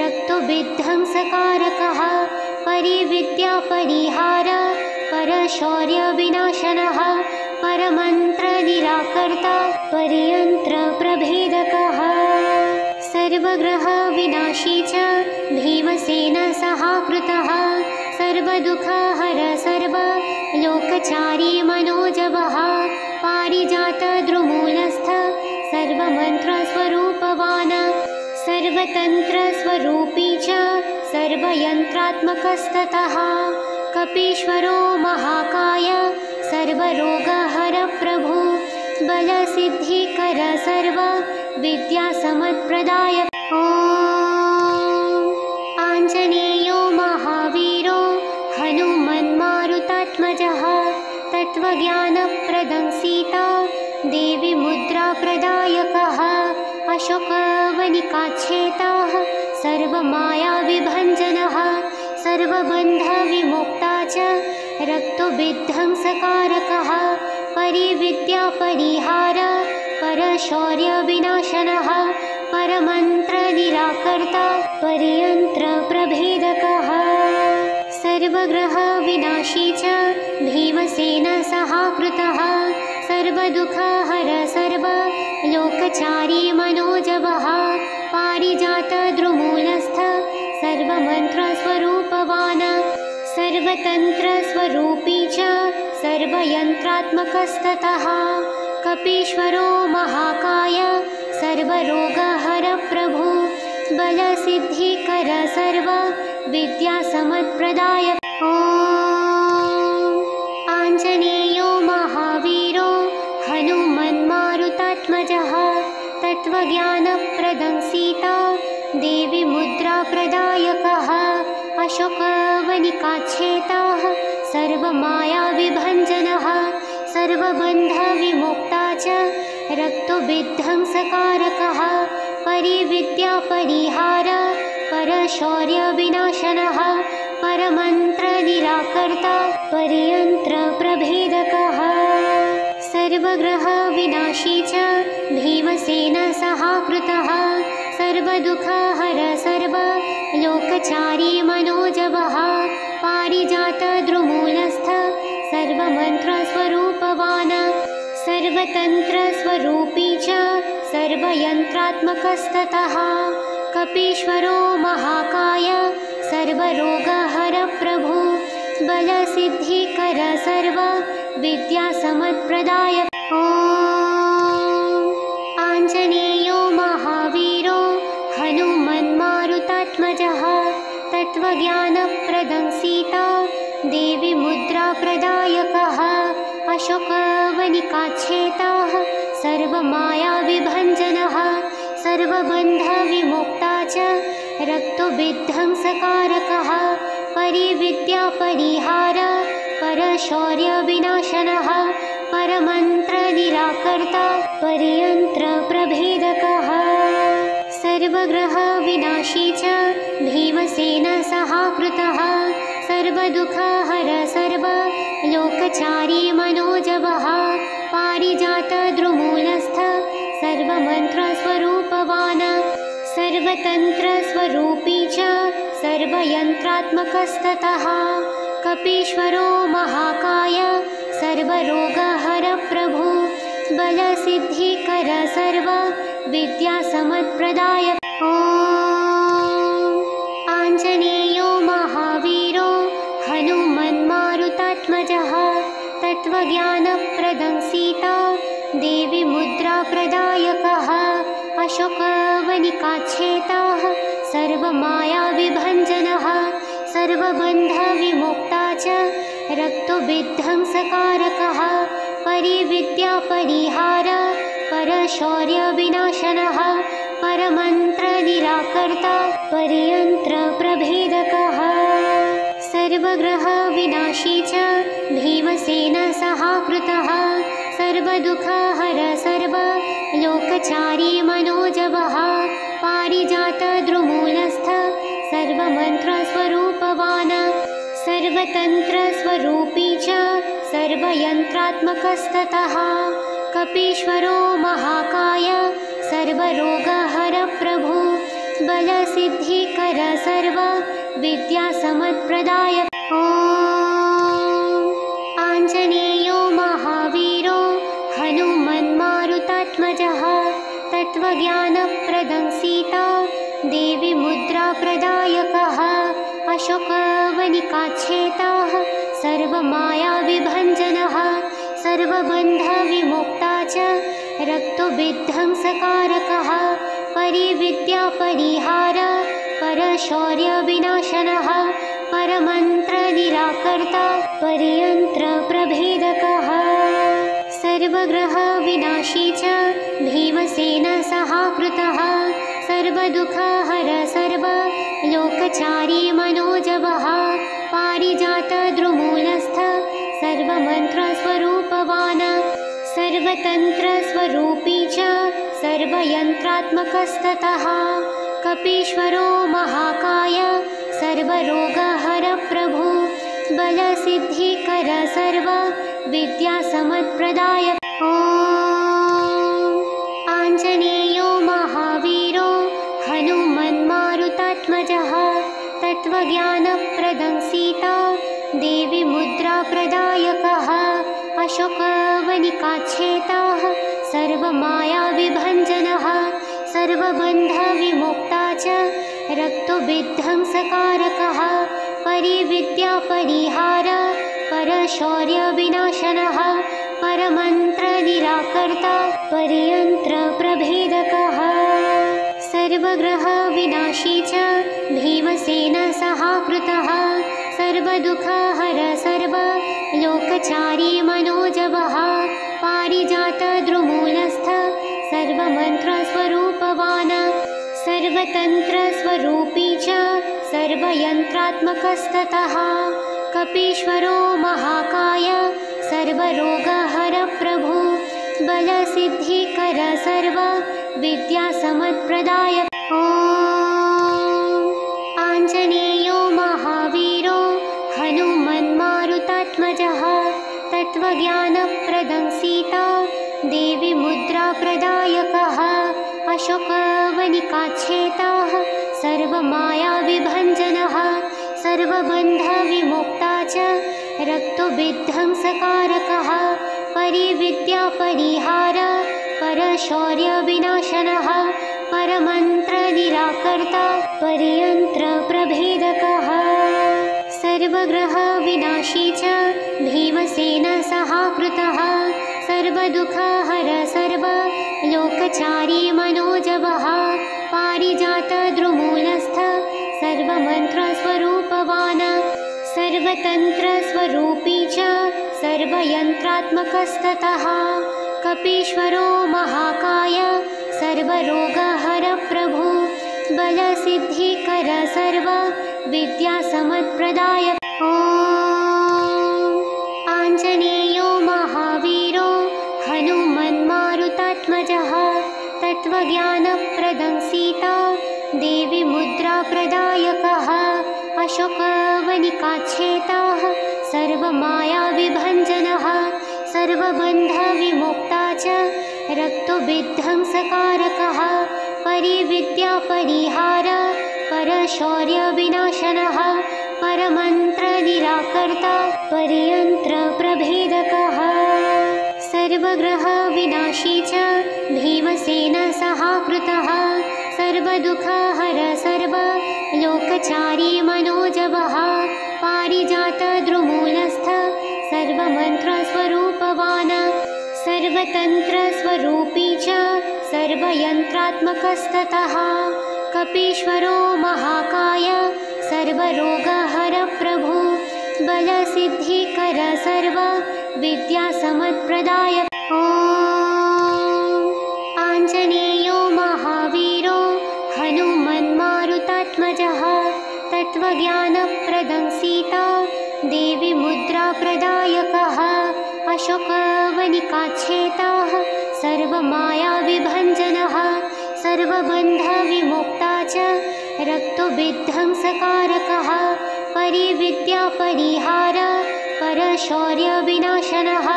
रक्तविध्वंसकारकः परिविद्यापरिहार परशौर्यविनाशनः परमन्त्रनिराकर्ता परयन्त्रप्रभेदकः सर्वग्रहविनाशी च भीमसेनसहाकृतः सर्वदुःखहर सर्वलोकचारी मनोजवः पारिजातद्रुमूलस्थ सर्वमन्त्रस्वरूपवान् सर्वतन्त्रस्वरूपी च सर्वयन्त्रात्मकस्ततः कपीश्वरो महाकाय सर्वरोगहर प्रभु बलसिद्धिकर सर्वविद्यासमत्प्रदायक ॐ आञ्जनेयो महावीरो हनुमन्मारुतात्मजः तत्त्वज्ञानप्रदं सीता देवी मुद्राप्रदायकः अशोकवनिकाच्छेदः सर्वमायाविभञ्जनः सर्वबन्धविमुक्ता च रक्तविध्वंसकारकः परिविद्यापरिहार परशौर्यविनाशनः परमन्त्रनिराकर्ता परयन्त्रप्रभेदकः सर्वग्रहविनाशी च भीमसेनसहाकृतः सर्वदुःखहर सर्वलोकचारी मनोजवः पारिजातद्रुमूलस्थ सर्वमन्त्रस्वरूपवान् सर्वतन्त्रस्वरूपी च सर्वयन्त्रात्मकस्ततः कपीश्वरो महाकाय सर्वरोगहर प्रभु बलसिद्धिकर सर्वविद्यासमत्प्रदायक ॐ आञ्जनेयो महावीरो हनुमन्मारुतात्मजः तत्त्वज्ञानप्रदं सीता देवी मुद्राप्रदायकः अशोकवनिकाच्छेदः सर्वमायाविभञ्जनः सर्वबन्धविमुक्ता च रक्तविध्वंसकारकः परिविद्यापरिहार परशौर्यविनाशनः परमन्त्रनिराकर्ता परयन्त्रप्रभेदकः सर्वग्रहविनाशी च भीमसेनसहाकृतः सर्वदुःखहर सर्वलोकचारी मनोजवः पारिजातद्रुमूलस्थ सर्वमन्त्रस्वरूपवान् सर्वतन्त्रस्वरूपी च सर्वयन्त्रात्मकस्ततः कपीश्वरो महाकाय सर्वरोगहर प्रभु बलसिद्धिकर सर्वविद्यासमत्प्रदायक ॐ आञ्जनेयो महावीरो हनुमन्मारुतात्मजः तत्त्वज्ञानप्रदं सीता देवी मुद्राप्रदायकः अशोकवनिकाच्छेदः सर्वमायाविभञ्जनः सर्वबन्धविमुक्ता च रक्तविध्वंसकारकः परिविद्यापरिहार परशौर्यविनाशनः परमन्त्रनिराकर्ता परियन्त्रप्रभेदकः सर्वग्रहविनाशी च भीमसेनसहाकृतः सर्वदुःखहर सर्वलोकचारी मनोजवः पारिजातद्रुमूलस्थ सर्वमन्त्रस्वरूपवान् सर्वतन्त्रस्वरूपी च सर्वयन्त्रात्मकस्ततः कपीश्वरो महाकाय सर्वरोगहरप्रभु बलसिद्धिकर सर्वविद्यासमत्प्रदायक ॐ आञ्जनेयो महावीरो हनुमन्मारुतात्मजः तत्त्वज्ञानप्रदं सीता देवी मुद्राप्रदायकः अशोकवनिकाच्छेदः सर्वमायाविभञ्जनः सर्वबन्धविमुक्ता च रक्तविध्वंसकारकः परिविद्यापरिहार परशौर्यविनाशनः परमन्त्रनिराकर्ता परियन्त्रप्रभेदकः सर्वग्रहविनाशी च भीमसेनसहाकृतः सर्वदुःखहर सर्वलोकचारी मनोजवः पारिजातद्रुमूलस्थ सर्वमन्त्रस्वरूपवान् सर्वतन्त्रस्वरूपी च सर्वयन्त्रात्मकस्ततः कपीश्वरो महाकाय सर्वरोगहरप्रभु बलसिद्धिकर सर्वविद्यासमत्प्रदायक ॐ आञ्जनेयो महावीरो हनुमन्मारुतात्मजः तत्त्वज्ञानप्रदं सीता देवी मुद्राप्रदायकः अशोकवनिकाच्छेदः सर्वमायाविभञ्जनः सर्वबन्धविमुक्ता च रक्तविध्वंसकारकः परिविद्यापरिहार परशौर्यविनाशनः परमन्त्रनिराकर्ता परियन्त्रप्रभेदकः सर्वग्रहविनाशी च भीमसेनसहाकृतः सर्वदुःखहर सर्वलोकचारी मनोजवः पारिजातद्रुमूलस्थ सर्वमन्त्रस्वरूपवान् सर्वतन्त्रस्वरूपी च सर्वयन्त्रात्मकस्ततः कपीश्वरो महाकाय सर्वरोगहरप्रभु बलसिद्धिकर सर्वविद्यासमत्प्रदायक ॐ आञ्जनेयो महावीरो हनुमन्मारुतात्मजः तत्त्वज्ञानप्रदं सीता देवी मुद्राप्रदायकः अशोकवनिकाच्छेदः सर्वमायाविभञ्जनः सर्वबन्धविमुक्ता च रक्तविध्वंसकारकः परिविद्यापरिहार परशौर्यविनाशनः परमन्त्रनिराकर्ता परियन्त्रप्रभेदकः सर्वग्रहविनाशी च भीमसेनसहाकृतः सर्वदुःखहर सर्वलोकचारी मनोजवः पारिजातद्रुमूलस्थ सर्वमन्त्रस्वरूपवान् सर्वतन्त्रस्वरूपी च सर्वयन्त्रात्मकस्ततः कपीश्वरो महाकाय सर्वरोगहरप्रभु बलसिद्धिकर सर्वविद्यासमत्प्रदायक ॐ आञ्जनेयो महावीरो हनुमन्मारुतात्मजः तत्त्वज्ञानप्रदं सीता देवी मुद्राप्रदायकः अशोकवनिकाच्छेदः सर्वमायाविभञ्जनः सर्वबन्धविमुक्ता च रक्तविध्वंसकारकः परिविद्यापरिहार परशौर्यविनाशनः परमन्त्रनिराकर्ता परियन्त्रप्रभेदकः सर्वग्रहविनाशी च भीमसेनसहाकृतः सर्वदुःखहर सर्वलोकचारी मनोजवः पारिजातद्रुमूलस्थ सर्वमन्त्रस्वरूपवान् सर्व सर्वतन्त्रस्वरूपी च सर्वयन्त्रात्मकस्ततः कपीश्वरो महाकाय सर्वरोगहरप्रभु बलसिद्धिकर सर्व विद्यासमत्प्रदायक। ॐ आञ्जनेयो महावीरो हनुमन्मारुतात्मजः तत्त्वज्ञानप्रदं सीता देवी मुद्राप्रदायकः अशोकवनिकाच्छेदः सर्वमायाविभञ्जनः सर्वबन्धविमुक्ता च रक्तविध्वंसकारकः परिविद्यापरिहार परशौर्यविनाशनः परमन्त्रनिराकर्ता परयन्त्रप्रभेदकः सर्वग्रहविनाशी च भीमसेनसहाकृतः सर्वदुःखहर सर्वलोकचारी मनोजवः पारिजातद्रुमूलस्थ सर्वमन्त्रस्वरूपवान् सर्वतन्त्रस्वरूपी च सर्वयन्त्रात्मकस्ततः कपीश्वरो महाकाय सर्वरोगहरप्रभु बलसिद्धिकर सर्व विद्यासमत्प्रदायक। ॐ आञ्जनेयो महावीरो हनुमन्मारुतात्मजः तत्त्वज्ञानप्रदं सीता देवी मुद्राप्रदायकः अशोकवनिकाच्छेदः सर्वमायाविभञ्जनः सर्वबन्धविमुक्ता च रक्तविध्वंसकारकः परिविद्यापरिहार परशौर्यविनाशनः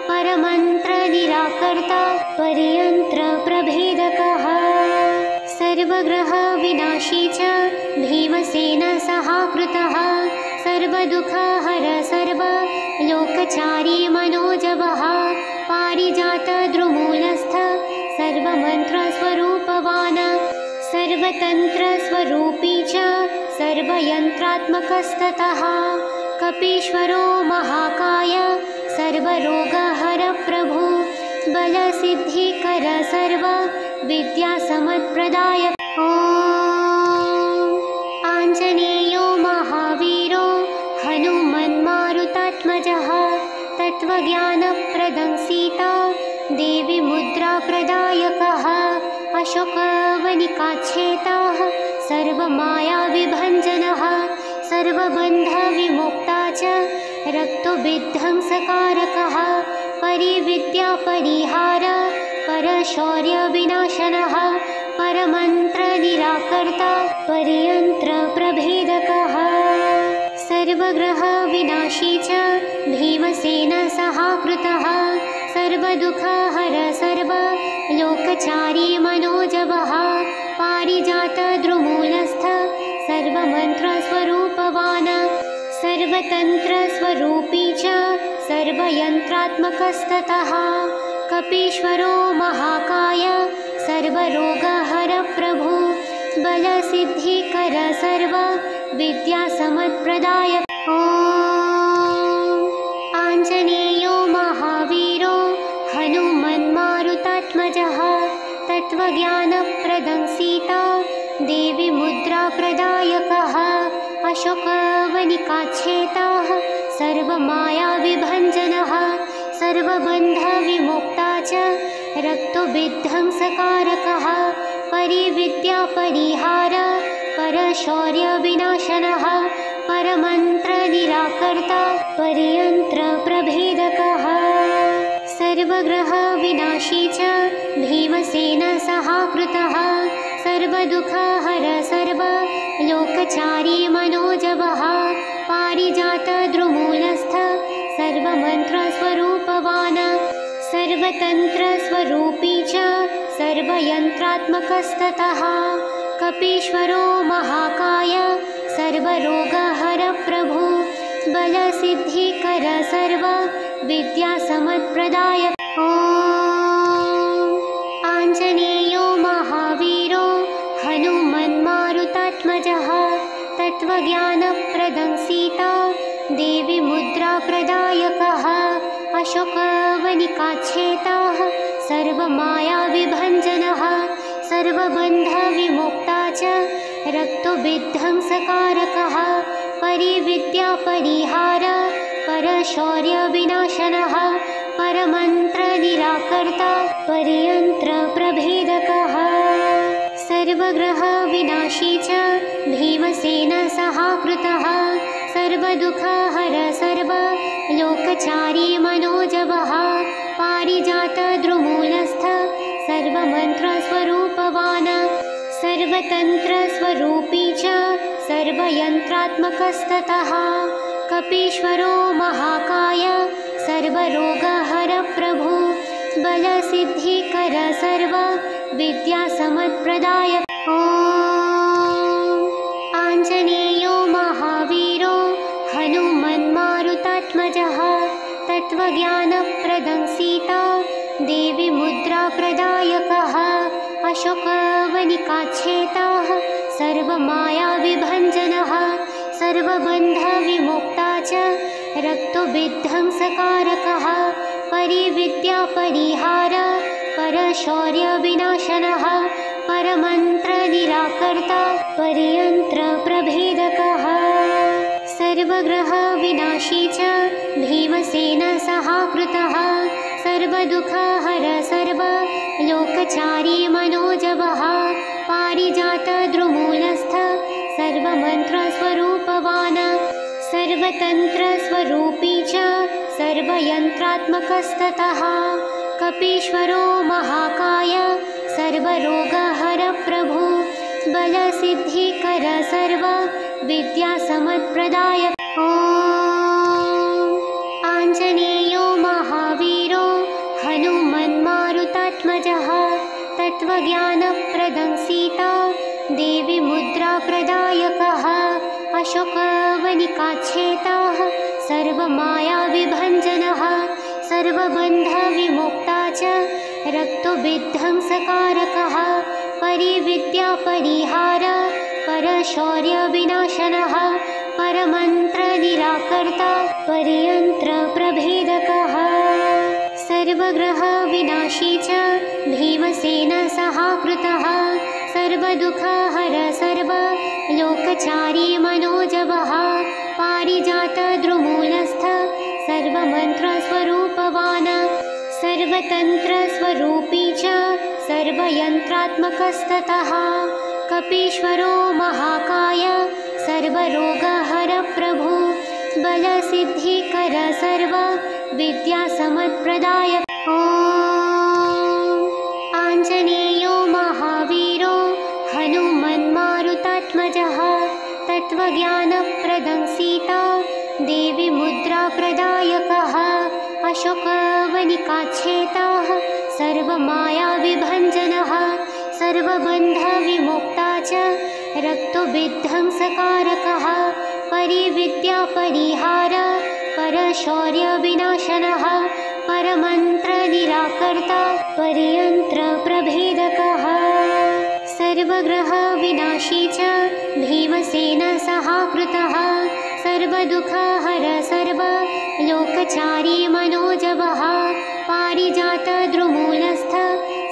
परमन्त्रनिराकर्ता परयन्त्रप्रभेदकः सर्वग्रहविनाशी च भीमसेनसहाकृतः सर्वदुःखहर सर्वलोकचारी मनोजवः पारिजातद्रुमूलस्थ सर्वमन्त्रस्वरूपवान् सर्वतन्त्रस्वरूपी च सर्वयन्त्रात्मकस्ततः कपीश्वरो महाकाय सर्वरोगहरप्रभु बलसिद्धिकर सर्व विद्यासमत्प्रदायक। ॐ आञ्जनेयो महावीरो हनुमन्मारुतात्मजः तत्त्वज्ञानप्रदं सीता देवी मुद्राप्रदायकः अशोकवनिकाच्छेदः सर्वमायाविभञ्जनः सर्वबन्धविमुक्ता च रक्तविध्वंसकारकः परिविद्यापरिहार परशौर्यविनाशनः परमन्त्रनिराकर्ता परयन्त्रप्रभेदकः सर्वग्रहविनाशी च भीमसेनसहाकृतः सर्वदुःखहर सर्वलोकचारी मनोजवः पारिजातद्रुमूलस्थ सर्वमन्त्रस्वरूपवान् सर्वतन्त्रस्वरूपी च सर्वयन्त्रात्मकस्ततः कपीश्वरो महाकाय सर्वरोगहरप्रभु बलसिद्धिकर सर्व विद्यासमत्प्रदायक। ॐ आञ्जनेयो महावीरो हनुमन्मारुतात्मजः तत्त्वज्ञानप्रदं सीता देवी मुद्राप्रदायकः अशोकवनिकाच्छेदः सर्वमायाविभञ्जनः सर्वबन्धविमुक्ता च रक्तविध्वंसकारकः परिविद्यापरिहार परशौर्यविनाशनः परमन्त्रनिराकर्ता परयन्त्रप्रभेदकः सर्वग्रहविनाशी च भीमसेनसहाकृतः सर्वदुःखहर सर्वलोकचारी मनोजवः पारिजातद्रुमूलस्थ सर्वमन्त्रस्वरूपवान् सर्वतन्त्रस्वरूपी च सर्वयन्त्रात्मकस्ततः कपीश्वरो महाकाय सर्वरोगहरप्रभु बलसिद्धिकर सर्व विद्यासमत्प्रदायक। ॐ आञ्जनेयो महावीरो हनुमन्मारुतात्मजः तत्त्वज्ञानप्रदं सीता देवी मुद्राप्रदायकः अशोकवनिकाच्छेदः सर्वमायाविभञ्जनः सर्वबन्धविमुक्ता च रक्तविध्वंसकारकः परिविद्यापरिहार परशौर्यविनाशनः परमन्त्रनिराकर्ता परियन्त्रप्रभेदकः सर्वग्रहविनाशी च भीमसेनसहाकृतः सर्वदुःखहर सर्वलोकचारी मनोजवः पारिजातद्रुमूलस्थ सर्वमन्त्रस्वरूपवान् सर्वतन्त्रस्वरूपी च सर्वयन्त्रात्मकस्ततः कपीश्वरो महाकाय सर्वरोगहरप्रभु बलसिद्धिकर सर्वविद्यासमत्प्रदायक ॐ आञ्जनेयो महावीरो हनुमन्मारुतात्मजः तत्त्वज्ञानप्रदं सीता देवी मुद्राप्रदायकः अशोकवनिकाच्छेदः सर्वमायाविभञ्जनः सर्वबन्धविमुक्ता च रक्तविध्वंसकारकः परिविद्यापरिहार परशौर्यविनाशनः परमन्त्रनिराकर्ता परियन्त्रप्रभेदकः सर्वग्रहविनाशी च भीमसेनसहाकृतः सर्वदुःखहर सर्वलोकचारी मनोजवः पारिजातद्रुमूलस्थ सर्वमन्त्रस्वरूपवान् सर्वतन्त्रस्वरूपी च सर्वयन्त्रात्मकस्ततः कपीश्वरो महाकाय सर्वरोगहरप्रभु बलसिद्धिकर सर्वविद्यासमत्प्रदायक ॐ आञ्जनेयो महावीरो हनुमन्मारुतात्मजः तत्त्वज्ञानप्रदं सीता देवी मुद्राप्रदायकः अशोकवनिकाच्छेदः सर्वमायाविभञ्जनः सर्वबन्धविमुक्ता च रक्तविध्वंसकारकः परिविद्यापरिहार परशौर्यविनाशनः परमन्त्रनिराकर्ता परियन्त्रप्रभेदकः सर्वग्रहविनाशी च भीमसेनसहाकृतः सर्वदुःखहर सर्वलोकचारी मनोजवः पारिजातद्रुमूलस्थ सर्वमन्त्रस्वरूपवान् सर्वतन्त्रस्वरूपी च सर्वयन्त्रात्मकस्ततः कपीश्वरो महाकाय सर्वरोगहरप्रभु बलसिद्धिकर सर्वविद्यासमत्प्रदायक ॐ आञ्जनेयो महावीरो हनुमन्मारुतात्मजः तत्त्वज्ञानप्रदं सीता देवी मुद्राप्रदायकः अशोकवनिकाच्छेदः सर्वमायाविभञ्जनः सर्वबन्धविमुक्ता च रक्तविध्वंसकारकः परिविद्यापरिहार परशौर्यविनाशनः परमन्त्रनिराकर्ता परियन्त्रप्रभेदकः सर्वग्रहविनाशी च भीमसेनसहाकृतः सर्वदुःखहर सर्वलोकचारी मनोजवः पारिजातद्रुमूलस्थ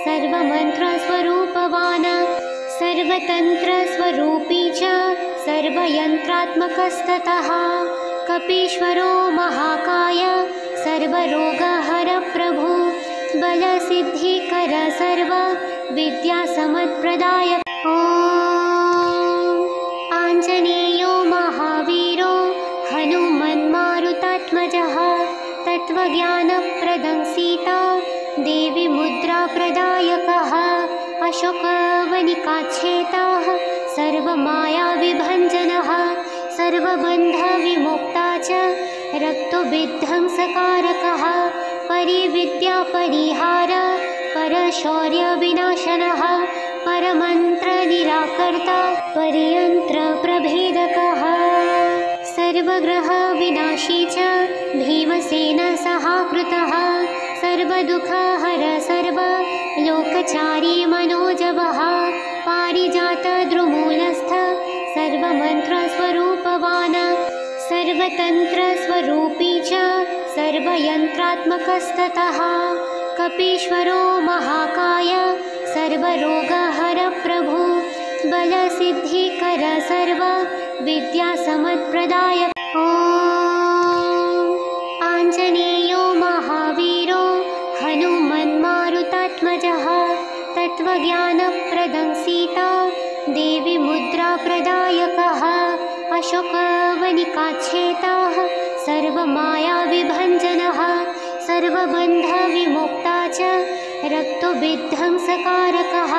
सर्वमन्त्रस्वरूपवान् सर्वतन्त्रस्वरूपी च सर्वयन्त्रात्मकस्ततः कपीश्वरो महाकाय सर्वरोगहरप्रभु बलसिद्धिकर सर्वविद्यासमत्प्रदायक ॐ आञ्जनेयो महावीरो हनुमन्मारुतात्मजः तत्त्वज्ञानप्रदं सीता देवी मुद्राप्रदायकः अशोकवनिकाच्छेदः सर्वमायाविभञ्जनः सर्वबन्धविमुक्ता च रक्तविध्वंसकारकः परिविद्यापरिहार परशौर्यविनाशनः परमन्त्रनिराकर्ता परियन्त्रप्रभेदकः सर्वग्रहविनाशी च भीमसेनसहाकृतः सर्वदुःखहर सर्वलोकचारी मनोजवः पारिजातद्रुमूलस्थ सर्वमन्त्रस्वरूपवान् सर्वतन्त्रस्वरूपी च सर्वयन्त्रात्मकस्ततः कपीश्वरो महाकाय सर्वरोगहरप्रभु बलसिद्धिकर सर्वविद्यासमत्प्रदायक अशोकवनिकाच्छेदः सर्वमायाविभञ्जनः सर्वबन्धविमुक्ता च रक्तविध्वंसकारकः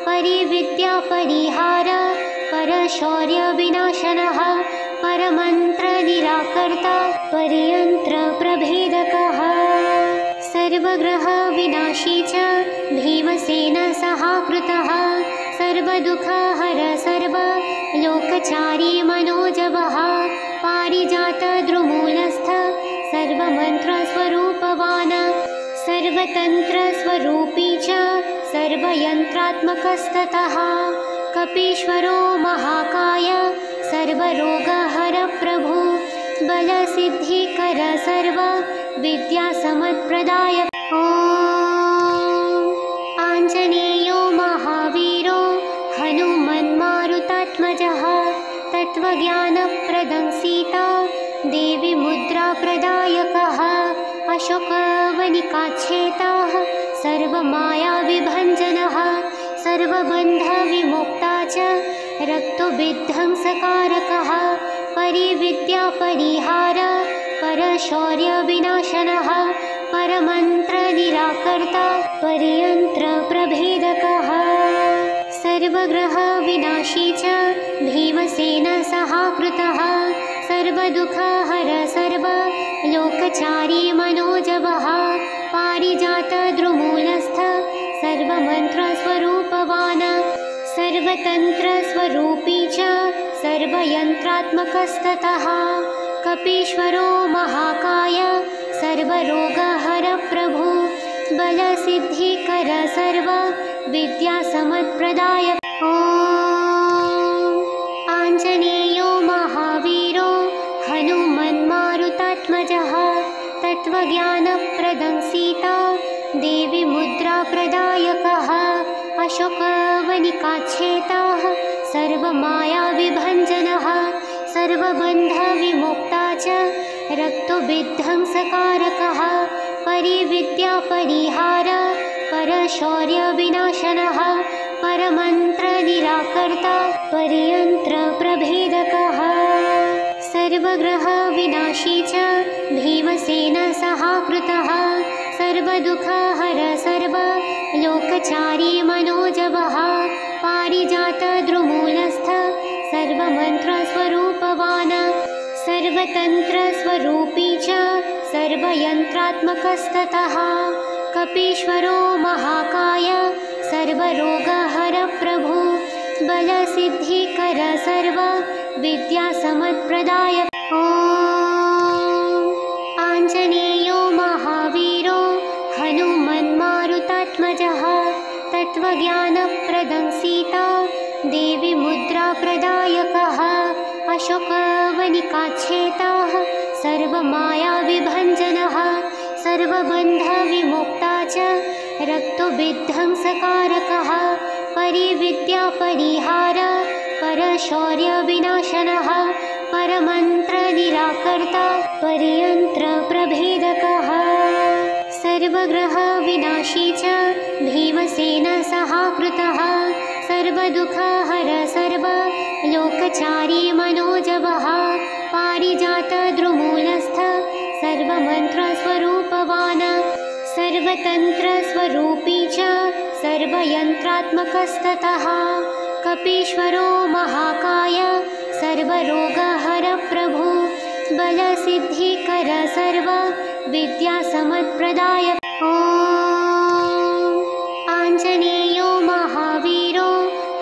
परिविद्यापरिहार परशौर्यविनाशनः परमन्त्रनिराकर्ता परियन्त्रप्रभेदकः सर्वग्रहविनाशी च भीमसेनसहाकृतः सर्वदुःखहर सर्वलोकचारी मनोजवः पारिजातद्रुमूलस्थ सर्वमन्त्रस्वरूपवान् सर्वतन्त्रस्वरूपी च सर्वयन्त्रात्मकस्ततः कपीश्वरो महाकाय सर्वरोगहरप्रभु बलसिद्धिकर सर्वविद्यासमत्प्रदायक ॐ आञ्जनेयो महावीरो हनुमन्मारुतात्मजः तत्त्वज्ञानप्रदं सीता देवी मुद्राप्रदायकः अशोकवनिकाच्छेदः सर्वमायाविभञ्जनः सर्वबन्धविमुक्ता च रक्तविध्वंसकारकः परिविद्यापरिहार परशौर्यविनाशनः परमन्त्रनिराकर्ता परियन्त्रप्रभेदकः सर्वग्रहविनाशी च भीमसेनसहाकृतः सर्वदुःखहर सर्वलोकचारी मनोजवः पारिजातद्रुमूलस्थ सर्वमन्त्रस्वरूपवान् सर्वतन्त्रस्वरूपी च सर्वयन्त्रात्मकस्ततः कपीश्वरो महाकाय सर्वरोगहरप्रभु बलसिद्धिकर सर्वविद्यासमत्प्रदायक ॐ आञ्जनेयो महावीरो हनुमन्मारुतात्मजः तत्त्वज्ञानप्रदं सीता देवी मुद्राप्रदायकः अशोकवनिकाच्छेदः सर्वमायाविभञ्जनः सर्वबन्धविमुक्ता च रक्तविध्वंसकारकः परिविद्यापरिहार परशौर्यविनाशनः परमन्त्रनिराकर्ता परियन्त्रप्रभेदकः सर्वग्रहविनाशी च भीमसेनसहाकृतः सर्वदुःखहर सर्वलोकचारी मनोजवः पारिजातद्रुमूलस्थ सर्वमन्त्रस्वरूपवान् सर्वतन्त्रस्वरूपी च सर्वयन्त्रात्मकस्ततः कपीश्वरो महाकाय सर्वरोगहरप्रभु बलसिद्धिकर सर्वविद्यासमत्प्रदायक ॐ आञ्जनेयो महावीरो हनुमन्मारुतात्मजः तत्त्वज्ञानप्रदं सीता देवी मुद्राप्रदायकः अशोकवनिकाच्छेदः सर्वमायाविभञ्जनः सर्वबन्धविमुक्ता च रक्तविध्वंसकारकः परिविद्यापरिहार परशौर्यविनाशनः परमन्त्रनिराकर्ता परियन्त्रप्रभेदकः सर्वग्रहविनाशी च भीमसेनसहाकृतः सर्वदुःखहर सर्वलोकचारी मनोजवः पारिजातद्रुमूलस्थ सर्वमन्त्रस्वरूपवान् सर्वतन्त्रस्वरूपी च सर्वयन्त्रात्मकस्ततः कपीश्वरो महाकाय सर्वरोगहरप्रभु बलसिद्धिकर सर्वविद्यासमत्प्रदायक ॐ आञ्जनेयो महावीरो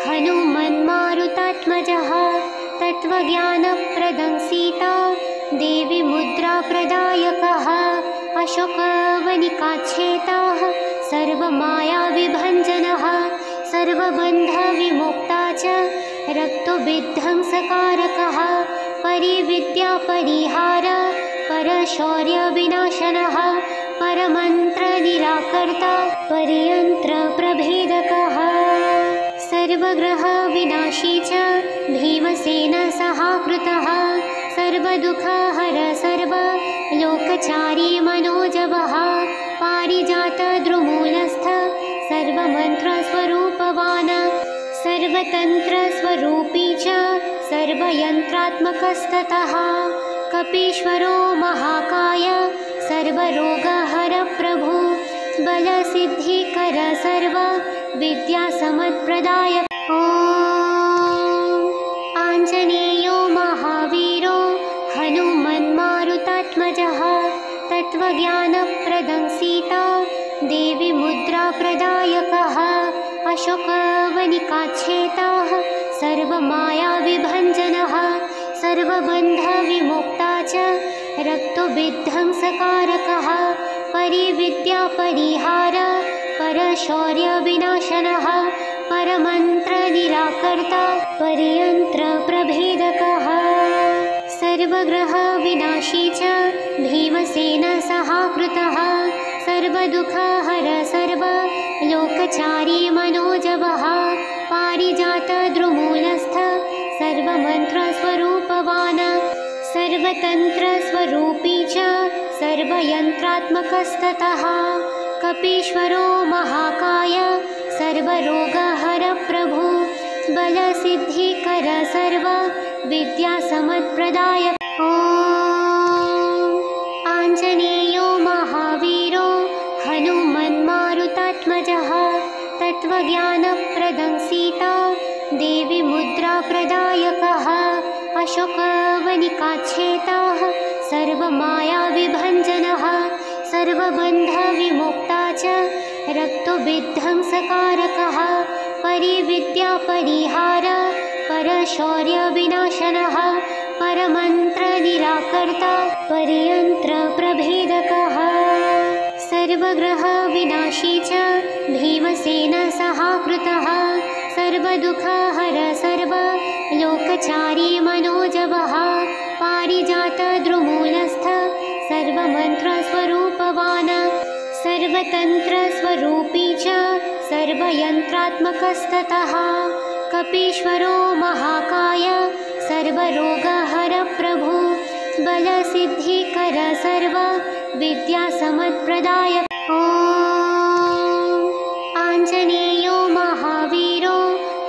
हनुमन्मारुतात्मजः तत्त्वज्ञानप्रदं सीता देवी मुद्राप्रदायकः अशोकवनिकाच्छेदः सर्वमायाविभञ्जनः सर्वबन्धविमुक्ता च रक्तविध्वंसकारकः परिविद्यापरिहार परशौर्यविनाशनः परमन्त्रनिराकर्ता परियन्त्रप्रभेदकः सर्वग्रहविनाशी च भीमसेनसहाकृतः सर्वदुःखहर सर्वलोकचारी मनोजवः पारिजातद्रुमूलस्थ सर्वमन्त्रस्वरूपवान् सर्वतन्त्रस्वरूपी च सर्वयन्त्रात्मकस्ततः कपीश्वरो महाकाय सर्वरोगहर प्रभु बलसिद्धिकर सर्व विद्यासमत्प्रदायक। ॐ आञ्जनेयो महावीरो हनुमन्मारुतात्मजः तत्त्वज्ञानप्रदं सीता देवी मुद्राप्रदायकः अशोकवनिकाच्छेदः सर्वमायाविभञ्जनः सर्वबन्धविमुक्ता च रक्तविध्वंसकारकः परिविद्यापरिहार परशौर्यविनाशनः परमन्त्रनिराकर्ता परयन्त्रप्रभेदकः सर्वग्रहविनाशी च भीमसेनसहाकृतः सर्वदुःखहर सर्वलोकचारी मनोजवः पारिजातद्रुमूलस्थ सर्वमन्त्रस्वरूपवान् सर्वतन्त्रस्वरूपी च सर्वयन्त्रात्मकस्ततः कपीश्वरो महाकाय सर्वरोगहर प्रभु बलसिद्धिकर सर्व विद्यासमत्प्रदायक। ॐ आञ्जनेयो महावीरो हनुमन्मारुतात्मजः तत्त्वज्ञानप्रदं सीता देवी मुद्राप्रदायकः अशोकवनिकाच्छेदः सर्वमायाविभञ्जनः सर्वबन्धविमुक्ता च रक्तविध्वंसकारकः परिविद्यापरिहार परशौर्यविनाशनः परमन्त्रनिराकर्ता परयन्त्रप्रभेदकः सर्वग्रहविनाशी च भीमसेनसहाकृतः सर्वदुःखहर सर्वलोकचारी मनोजवः पारिजातद्रुमूलस्थ सर्वमन्त्रस्वरूपवान् सर्वतन्त्रस्वरूपी च सर्वयन्त्रात्मकस्ततः कपीश्वरो महाकाय सर्वरोगहर प्रभु बलसिद्धिकर सर्व विद्यासमत्प्रदायक। ॐ आञ्जनेयो महावीरो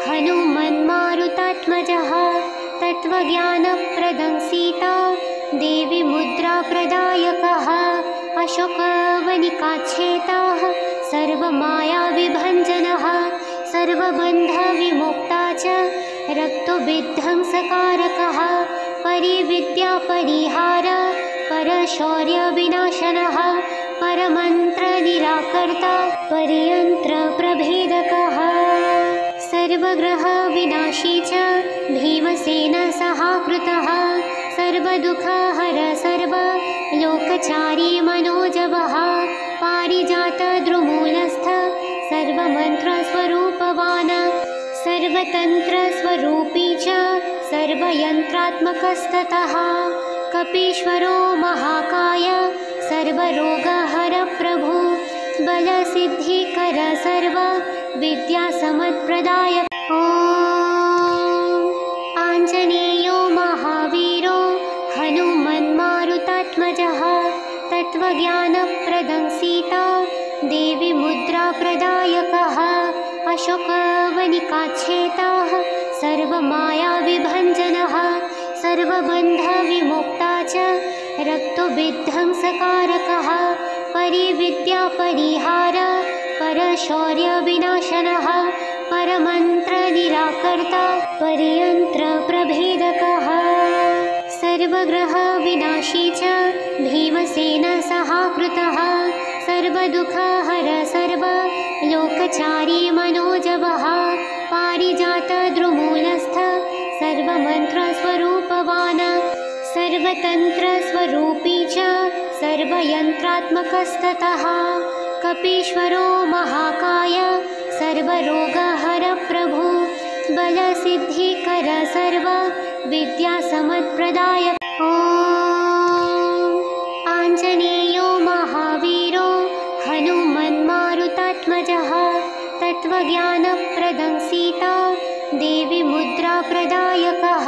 हनुमन्मारुतात्मजः तत्त्वज्ञानप्रदं सीता देवी मुद्राप्रदायकः अशोकवनिकाच्छेदः सर्वमायाविभञ्जनः सर्वबन्धविमुक्ता च रक्तविध्वंसकारकः परिविद्यापरिहार परशौर्यविनाशनः परमन्त्रनिराकर्ता परयन्त्रप्रभेदकः सर्वग्रहविनाशी च भीमसेनसहाकृतः सर्वदुःखहर सर्वलोकचारी मनोजवः पारिजातद्रुमूलस्थ सर्वमन्त्रस्वरूपवान् सर्वतन्त्रस्वरूपी च सर्वयन्त्रात्मकस्ततः कपीश्वरो महाकाय सर्वरोगहर प्रभु बलसिद्धिकर सर्व विद्यासमत्प्रदायक। ॐ आञ्जनेयो महावीरो हनुमन्मारुतात्मजः तत्त्वज्ञानप्रदं सीता देवी मुद्राप्रदायकः अशोकवनिकाच्छेदः सर्वमायाविभञ्जनः सर्वबन्धविमुक्ता च रक्तविध्वंसकारकः परिविद्यापरिहार परशौर्यविनाशनः परमन्त्रनिराकर्ता परयन्त्रप्रभेदकः सर्वग्रहविनाशी च भीमसेनसहाकृतः सर्वदुःखहर सर्वलोकचारी मनोजवः पारिजातद्रुमूलस्थ सर्वमन्त्रस्वरूपवान् सर्वतन्त्रस्वरूपी च सर्वयन्त्रात्मकस्ततः कपीश्वरो महाकाय सर्वरोगहर प्रभु बलसिद्धिकर सर्व विद्यासमत्प्रदायक। ॐ आञ्जनेयो महावीरो हनुमन्मारुतात्मजः तत्त्वज्ञानप्रदं सीता देवी मुद्राप्रदायकः अशोकवनिकाच्छेदः सर्वमायाविभञ्जनः सर्वबन्धविमुक्ता च रक्तविध्वंसकारकः परिविद्यापरिहार परशौर्यविनाशनः परमन्त्रनिराकर्ता परयन्त्रप्रभेदकः सर्वग्रहविनाशी च भीमसेनसहाकृतः सर्वदुःखहर सर्वलोकचारी मनोजवः पारिजातद्रुमूलस्थ सर्वमन्त्रस्वरूपवान् सर्वतन्त्रस्वरूपी च सर्वयन्त्रात्मकस्ततः कपीश्वरो महाकाय सर्वरोगहर प्रभु बलसिद्धिकर सर्व विद्यासमत्प्रदायक। ॐ आञ्जनेयो महावीरो हनुमन्मारुतात्मजः तत्त्वज्ञानप्रदं सीता देवी मुद्राप्रदायकः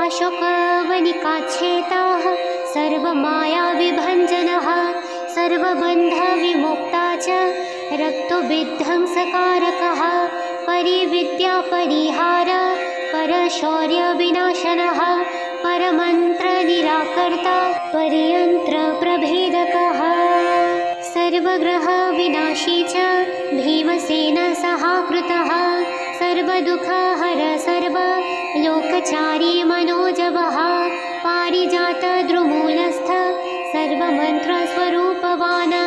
अशोकवनिकाच्छेदः सर्वमायाविभञ्जनः सर्वबन्धविमुक्ता च रक्तविध्वंसकारकः परिविद्यापरिहार परशौर्यविनाशनः परमन्त्रनिराकर्ता परियन्त्रप्रभेदकः सर्वग्रहविनाशी च भीमसेनसहाकृतः सर्वदुःखहर सर्वलोकचारी मनोजवः पारिजातद्रुमूलस्थ सर्वमन्त्रस्वरूपवान्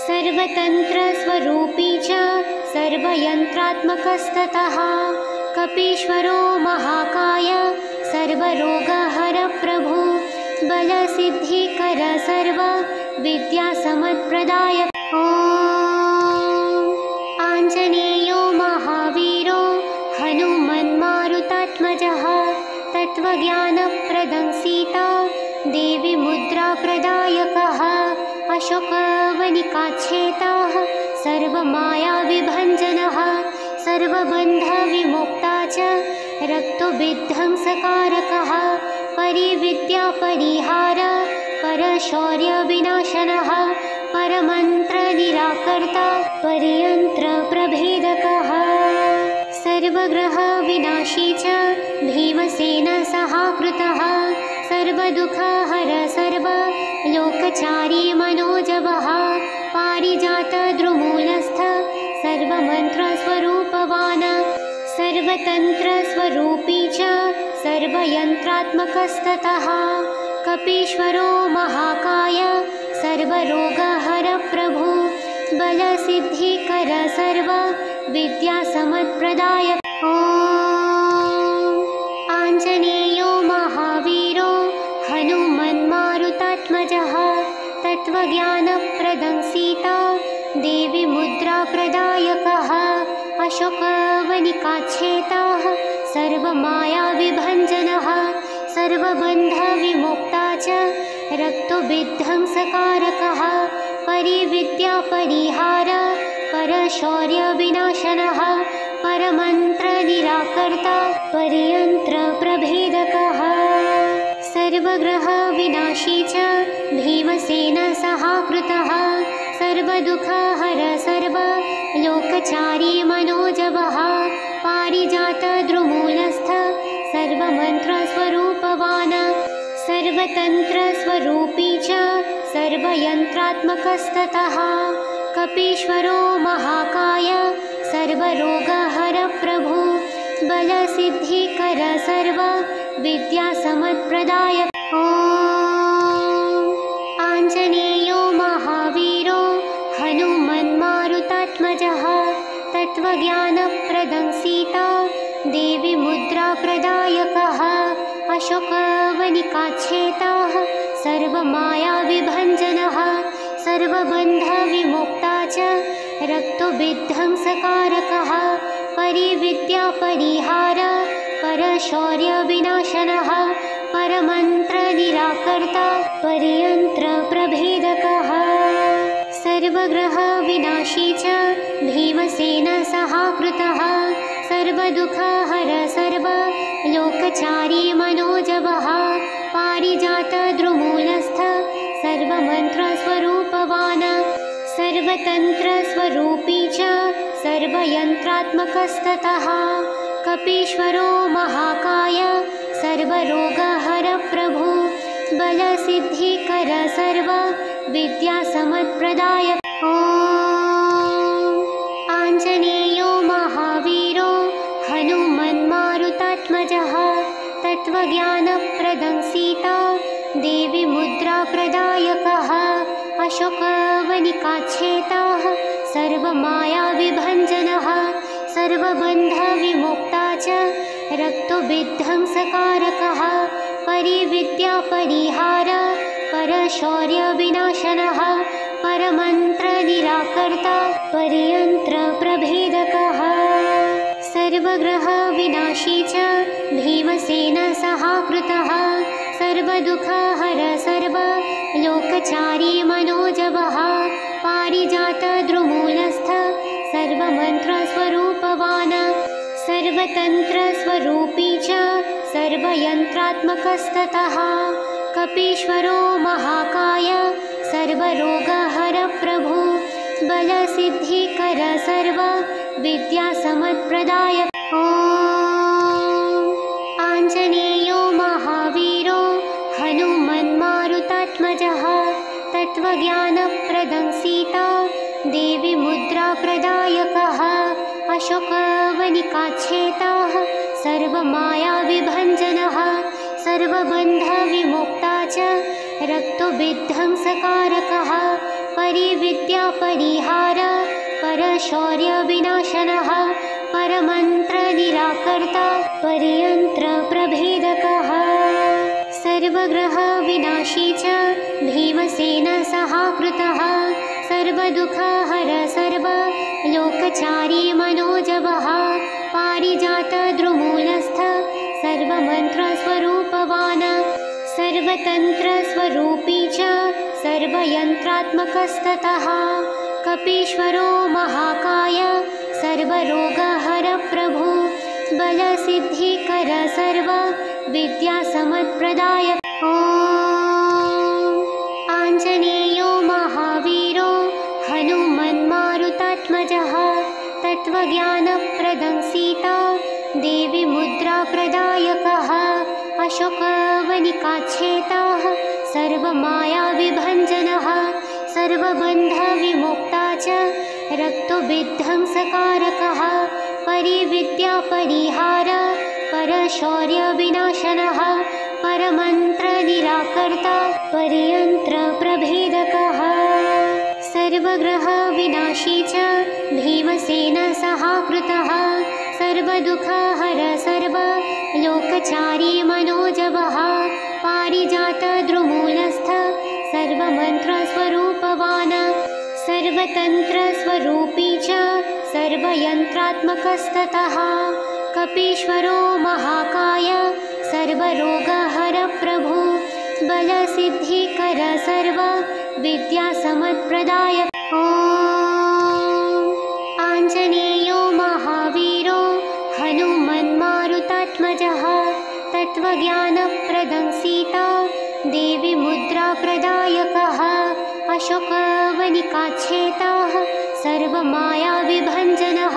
सर्वतन्त्रस्वरूपी च सर्वयन्त्रात्मकस्ततः कपीश्वरो महाकाय सर्वरोगहर प्रभु बलसिद्धिकर सर्वविद्यासमत्प्रदायक ॐ आञ्जनेयो महावीरो हनुमन्मारुतात्मजः तत्त्वज्ञानप्रदं सीता देवी मुद्राप्रदायकः अशोकवनिकाच्छेताः सर्वमायाविभञ्जनः सर्वबन्धविमुक्ता च रक्तविध्वंसकारकः परिविद्यापरिहार परशौर्यविनाशनः परमन्त्रनिराकर्ता परियन्त्रप्रभेदकः सर्वग्रहविनाशी च भीमसेनसहाकृतः सर्वदुःखहर सर्वलोकचारी मनोजवः पारिजातद्रुमूलस्थ सर्वमन्त्रस्वरूपवान् सर्वतन्त्रस्वरूपी च सर्वयन्त्रात्मकस्ततः कपीश्वरो महाकाय सर्वरोगहर प्रभु बलसिद्धिकर सर्वविद्यासमत्प्रदायक ॐ आञ्जनेयो महावीरो हनुमन्मारुतात्मजः तत्त्वज्ञानप्रदं सीता देवी मुद्राप्रदायकः अशोकवनिकाच्छेताः सर्वमायाविभञ्जनः सर्वबन्धविमुक्ता च रक्तविध्वंसकारकः परिविद्यापरिहार परशौर्यविनाशनः परमन्त्रनिराकर्ता परियन्त्रप्रभेदकः सर्वग्रहविनाशी च भीमसेनसहाकृतः सर्वदुःखहर सर्वलोकचारी मनोजवः पारिजातद्रुमूलस्थ सर्वमन्त्रस्वरूपवान् सर्वतन्त्रस्वरूपी च सर्वयन्त्रात्मकस्ततः कपीश्वरो महाकाय सर्वरोगहर प्रभु बलसिद्धिकर सर्वविद्यासमत्प्रदायक ॐ आञ्जनेयो महावीरो हनुमन्मारुतात्मजः तत्त्वज्ञानप्रदं सीता देवी मुद्राप्रदायकः अशोकवनिकाच्छेताः सर्वमायाविभञ्जनः सर्वबन्धविमुक्ता च रक्तविध्वंसकारकः परिविद्यापरिहार परशौर्यविनाशनः परमन्त्रनिराकर्ता परियन्त्रप्रभेदकः सर्वग्रहविनाशी च भीमसेनसहाकृतः सर्वदुःखहर सर्वलोकचारी मनोजवः पारिजातद्रुमूलस्थ सर्वमन्त्रस्वरूपवान् सर्वतन्त्रस्वरूपी च सर्वयन्त्रात्मकस्ततः कपीश्वरो महाकाय सर्वरोगहर प्रभु बलसिद्धिकर सर्वविद्यासमत्प्रदायक ॐ आञ्जनेयो महावीरो हनुमन्मारुतात्मजः तत्त्वज्ञानप्रदं सीता देवी मुद्राप्रदायकः अशोकवनिकाच्छेताः सर्वमायाविभञ्जनः सर्वबन्धविमुक्ता च रक्तविध्वंसकारकः परिविद्यापरिहार परशौर्यविनाशनः परमन्त्रनिराकर्ता परियन्त्रप्रभेदकः सर्वग्रहविनाशी च भीमसेनसहाकृतः सर्वदुःखहर सर्वलोकचारी मनोजवः पारिजातद्रुमूलस्थ सर्वमन्त्रस्वरूपवान् सर्वतन्त्रस्वरूपी च सर्वयन्त्रात्मकस्ततः कपीश्वरो महाकाय सर्वरोगहर प्रभु बलसिद्धिकर सर्वविद्यासमत्प्रदायक ॐ आञ्जनेयो महावीरो हनुमन्मारुतात्मजः तत्त्वज्ञानप्रदं सीता देवी मुद्राप्रदायकः अशोकवनिकाच्छेताः सर्वमायाविभञ्जनः सर्वबन्धविमुक्ता च रक्तविध्वंसकारकः परिविद्यापरिहार परशौर्यविनाशनः परमन्त्रनिराकर्ता परियन्त्रप्रभेदकः सर्वग्रहविनाशी च भीमसेनसहाकृतः सर्वदुःखहर सर्वलोकचारी मनोजवः पारिजातद्रुमूलस्थ सर्वमन्त्रस्वरूपवान् सर्वतन्त्रस्वरूपी च सर्वयन्त्रात्मकस्ततः कपीश्वरो महाकाय सर्वरोगहर प्रभु बलसिद्धिकर सर्वविद्यासमत्प्रदायक ॐ आञ्जनेयो महावीरो हनुमन्मारुतात्मजः तत्त्वज्ञानप्रदं सीता देवी मुद्राप्रदायकः अशोकवनिकाच्छेताः सर्वमायाविभञ्जनः सर्वबन्धविमुक्ता च रक्तविध्वंसकारकः परिविद्यापरिहार परशौर्यविनाशनः परमन्त्रनिराकर्ता परियन्त्रप्रभेदकः सर्वग्रहविनाशी च भीमसेनसहाकृतः सर्वदुःखहर सर्वलोकचारी मनोजवः पारिजातद्रुमूलस्थ सर्वमन्त्रस्वरूपवान् सर्वतन्त्रस्वरूपी च सर्वयन्त्रात्मकस्ततः कपीश्वरो महाकाय सर्वरोगहर प्रभु बलसिद्धिकर सर्वविद्यासमत्प्रदायक ॐ आञ्जनेयो महावीरो हनुमन्मारुतात्मजः तत्त्वज्ञानप्रदं सीता देवी मुद्राप्रदायकः अशोकवनिकाच्छेताः सर्वमायाविभञ्जनः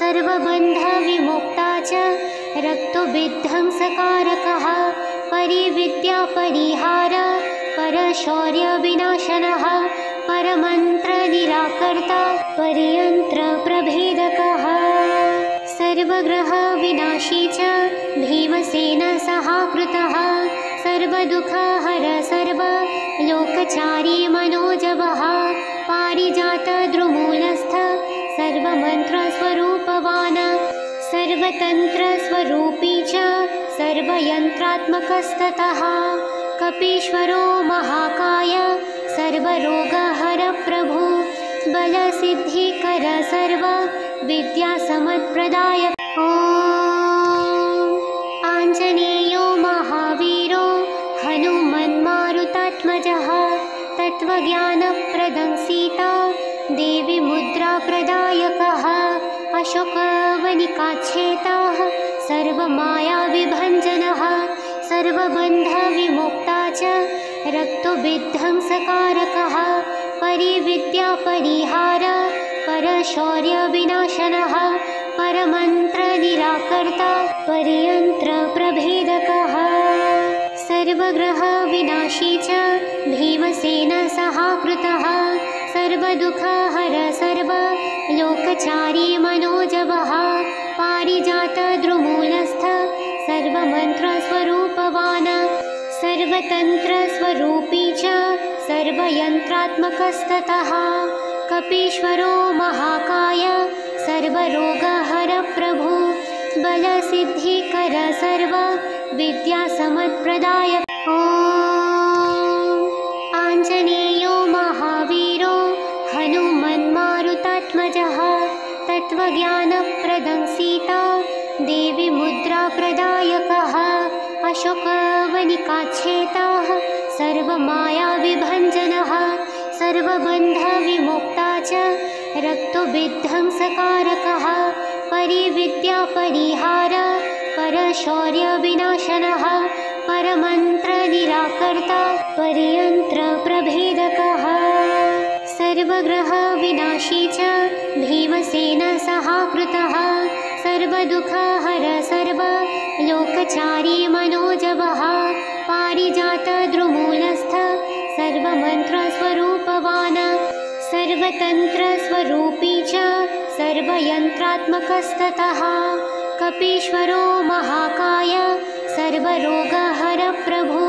सर्वबन्धविमुक्ता च रक्तविध्वंसकारकः परिविद्यापरिहार परशौर्यविनाशनः परमन्त्रनिराकर्ता परियन्त्रप्रभेदकः सर्वग्रहविनाशी च भीमसेनसहाकृतः सर्वदुःखहर सर्वलोकचारी मनोजवः पारिजातद्रुमूलस्थ सर्वमन्त्रस्वरूपवान् सर्वतन्त्रस्वरूपी च सर्वयन्त्रात्मकस्ततः कपीश्वरो महाकाय सर्वरोगहर प्रभु बलसिद्धिकर सर्वविद्यासमत्प्रदायक ॐ आञ्जनेयो महावीरो हनुमन्मारुतात्मजः तत्त्वज्ञानप्रदं सीता देवी मुद्राप्रदायकः अशोकवनिकाच्छेताः सर्वमायाविभञ्जनः सर्वबन्धविमुक्ता च रक्तविध्वंसकारकः परिविद्यापरिहार परशौर्यविनाशनः परमन्त्रनिराकर्ता परियन्त्रप्रभेदकः सर्वग्रहविनाशी च भीमसेनसहाकृतः सर्वदुःखहर सर्वलोकचारी मनोजवः पारिजातद्रुमूलस्थ सर्वमन्त्रस्वरूपवान् सर्वतन्त्रस्वरूपी च सर्वयन्त्रात्मकस्ततः कपीश्वरो महाकाय सर्वरोगहर प्रभु बलसिद्धिकर सर्वविद्यासमत्प्रदायक ॐ आञ्जनेयो महावीरो हनुमन्मारुतात्मजः तत्त्वज्ञानप्रदं सीता देवी मुद्राप्रदायकः अशोकवनिकाच्छेताः सर्वमायाविभञ्जनः सर्वबन्धविमुक्ता च रक्तविध्वंसकारकः परिविद्यापरिहार परशौर्यविनाशनः परमन्त्रनिराकर्ता परियन्त्रप्रभेदकः सर्वग्रहविनाशी च भीमसेनसहाकृतः सर्वदुःखहर सर्वलोकचारी लोकचारी मनोजवः पारिजातद्रुमूलस्थ सर्वमन्त्रस्वरूपवान् सर्वतन्त्रस्वरूपी च सर्वयन्त्रात्मकस्ततः कपीश्वरो महाकाय सर्वरोगहरप्रभु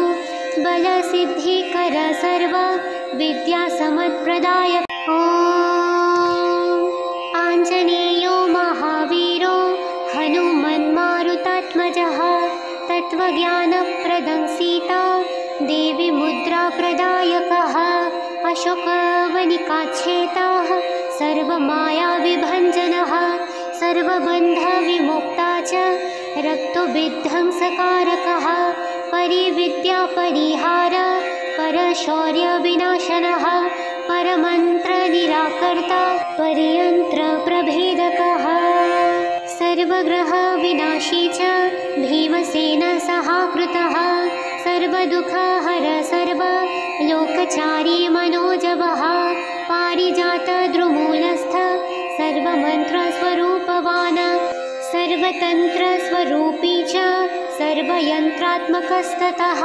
बलसिद्धिकर सर्व विद्यासमत्प्रदायक ॐ आञ्जनेयो महावीरो हनुमन्मारुतात्मजः तत्त्वज्ञानप्रदं सीता देवी मुद्राप्रदायकः अशोकवनिकाच्छेताः सर्वमायाविभञ्जनः सर्वबन्धविमुक्ता च रक्तविध्वंसकारकः परिविद्यापरिहार परशौर्यविनाशनः परमन्त्रनिराकर्ता परियन्त्रप्रभेदकः सर्वग्रहविनाशी च भीमसेनसहाकृतः सर्वदुःखहर सर्वलोकचारी मनोजवः पारिजातद्रुमूलस्थ सर्वमन्त्रस्वरूपवान् सर्वतन्त्रस्वरूपी च सर्वयन्त्रात्मकस्ततः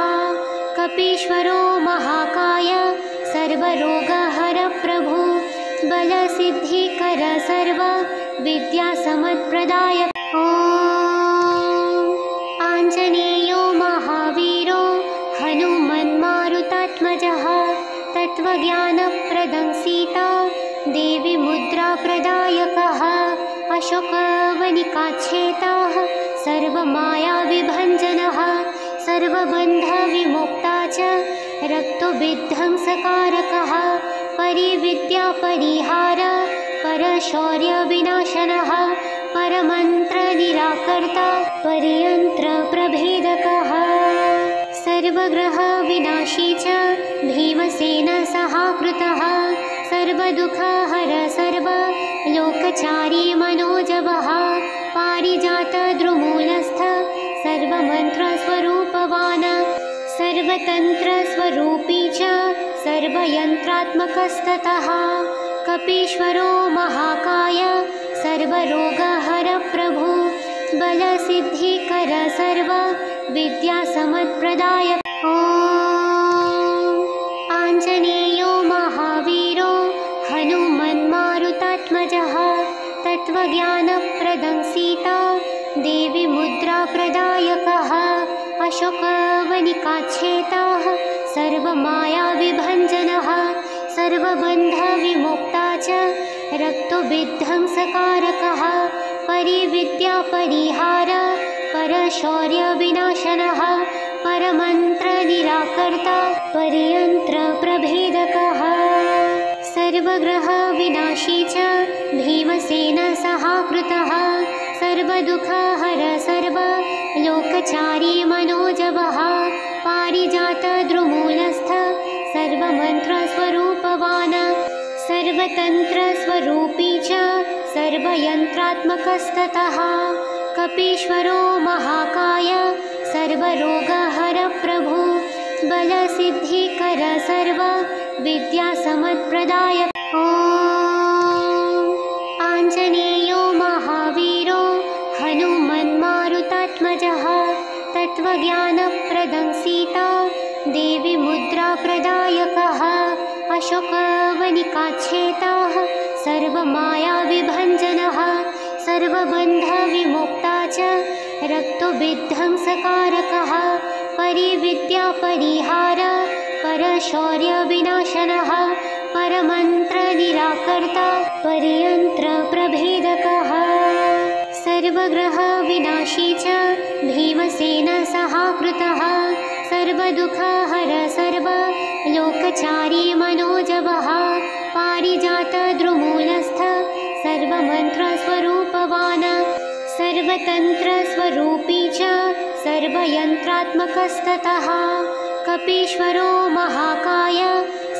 कपीश्वरो महाकाय सर्वरोगहरप्रभु बलसिद्धिकर सर्व विद्यासमत्प्रदायक ॐ आञ्जनेयो महावीरो हनुमन्मारुतात्मजः तत्त्वज्ञानप्रदं सीता देवी मुद्राप्रदायकः अशोकवनिकाच्छेताः सर्वमायाविभञ्जनः सर्वबन्धविमुक्ता च रक्तविध्वंसकारकः परिविद्यापरिहार परशौर्यविनाशनः परमन्त्रनिराकर्ता परियन्त्रप्रभेदकः सर्वग्रहविनाशी च भीमसेनसहाकृतः सर्वदुःखहर सर्वलोकचारी मनोजवः पारिजातद्रुमूलस्थ सर्वमन्त्रस्वरूपवान् सर्वतन्त्रस्वरूपी च सर्वयन्त्रात्मकस्ततः कपीश्वरो महाकाय सर्वरोगहरप्रभु बलसिद्धिकर सर्व विद्यासमत्प्रदायक ॐ आञ्जनेयो महावीरो हनुमन्मारुतात्मजः तत्त्वज्ञानप्रदं सीता देवी मुद्राप्रदायकः अशोकवनिकाच्छेताः सर्वमायाविभञ्जनः सर्वबन्धविमुक्ता च रक्तविध्वंसकारकः परिविद्यापरिहार परशौर्यविनाशनः परमन्त्रनिराकर्ता परियन्त्रप्रभेदकः सर्वग्रहविनाशी च भीमसेनसहाकृतः सर्वदुःखहर सर्वलोकचारी मनोजवः पारिजातद्रुमूलस्थ सर्वमन्त्रस्वरूपवान् सर्वतन्त्रस्वरूपी च सर्वयन्त्रात्मकस्ततः कपीश्वरो महाकाय सर्वरोगहरप्रभु बलसिद्धिकर सर्व विद्यासमत्प्रदायक ॐ आञ्जनेयो महावीरो हनुमन्मारुतात्मजः तत्त्वज्ञानप्रदं सीता देवी मुद्राप्रदायकः अशोकवनिकाच्छेताः सर्वमायाविभञ्जनः सर्वबन्धविमुक्ता च रक्तविध्वंसकारकः परिविद्यापरिहार परशौर्यविनाशनः परमन्त्रनिराकर्ता परियन्त्रप्रभेदकः सर्वग्रहविनाशी च भीमसेनसहाकृतः सर्वदुःखहर सर्वलोकचारी मनोजवः पारिजातद्रुमूलस्थ सर्वमन्त्रस्वरूपवान् सर्वतन्त्रस्वरूपी च सर्वयन्त्रात्मकस्ततः कपीश्वरो महाकाय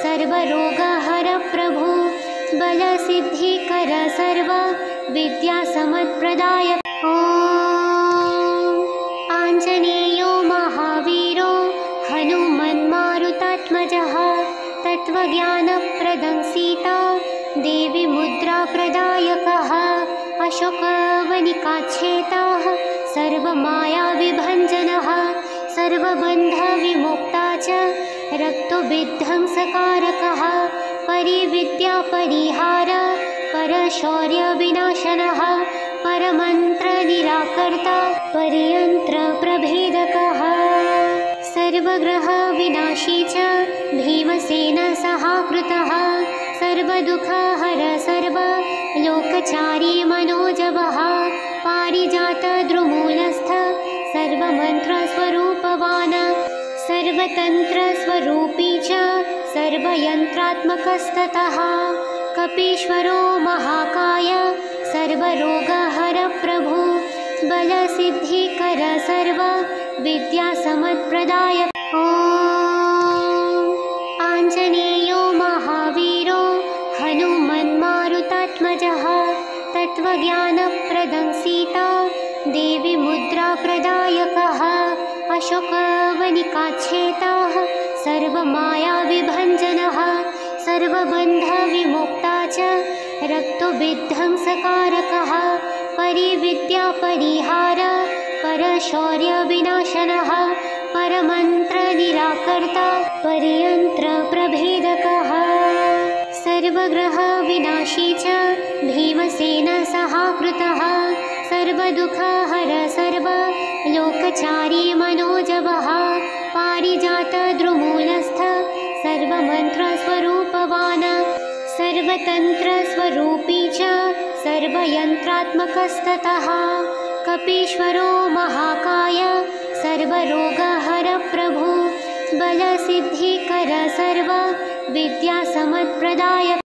सर्वरोगहरप्रभु बलसिद्धिकर सर्व विद्यासमत्प्रदायक ॐ आञ्जनेयो महावीरो हनुमन्मारुतात्मजः तत्त्वज्ञानप्रदं सीता देवी मुद्राप्रदायकः अशोकवनिकाच्छेताः सर्वमायाविभञ्जनः सर्वबन्धविमुक्ता च रक्तविध्वंसकारकः परिविद्यापरिहार परशौर्यविनाशनः परमन्त्रनिराकर्ता परियन्त्रप्रभेदकः सर्वग्रहविनाशी च भीमसेनसहाकृतः सर्वदुःखहर सर्वलोकचारी मनोजवः पारिजातद्रुमूलस्थ सर्वमन्त्रस्वरूपवान् सर्वतन्त्रस्वरूपी च सर्वयन्त्रात्मकस्ततः कपीश्वरो महाकाय सर्वरोगहरप्रभु बलसिद्धिकर सर्वविद्यासमत्प्रदायक ॐ आञ्जनेयो महावीरो हनुमन्मारुतात्मजः तत्त्वज्ञानप्रदं सीता देवी मुद्राप्रदायकः अशोकवनिकाच्छेताः सर्वमायाविभञ्जनः सर्वबन्धविमुक्ता च रक्तविध्वंसकारकः परिविद्यापरिहार परशौर्यविनाशनः परमन्त्रनिराकर्ता परियन्त्रप्रभेदकः सर्वग्रहविनाशी च भीमसेनसहाकृतः सर्वदुःखहर सर्वलोकचारी मनोजवः पारिजातद्रुमूलस्थ सर्वमन्त्रस्वरूपवान् सर्वतन्त्रस्वरूपी च सर्वयन्त्रात्मकस्ततः कपीश्वरो महाकाय सर्वरोगहरप्रभु बलसिद्धिकर सर्वविद्यासमत्प्रदायक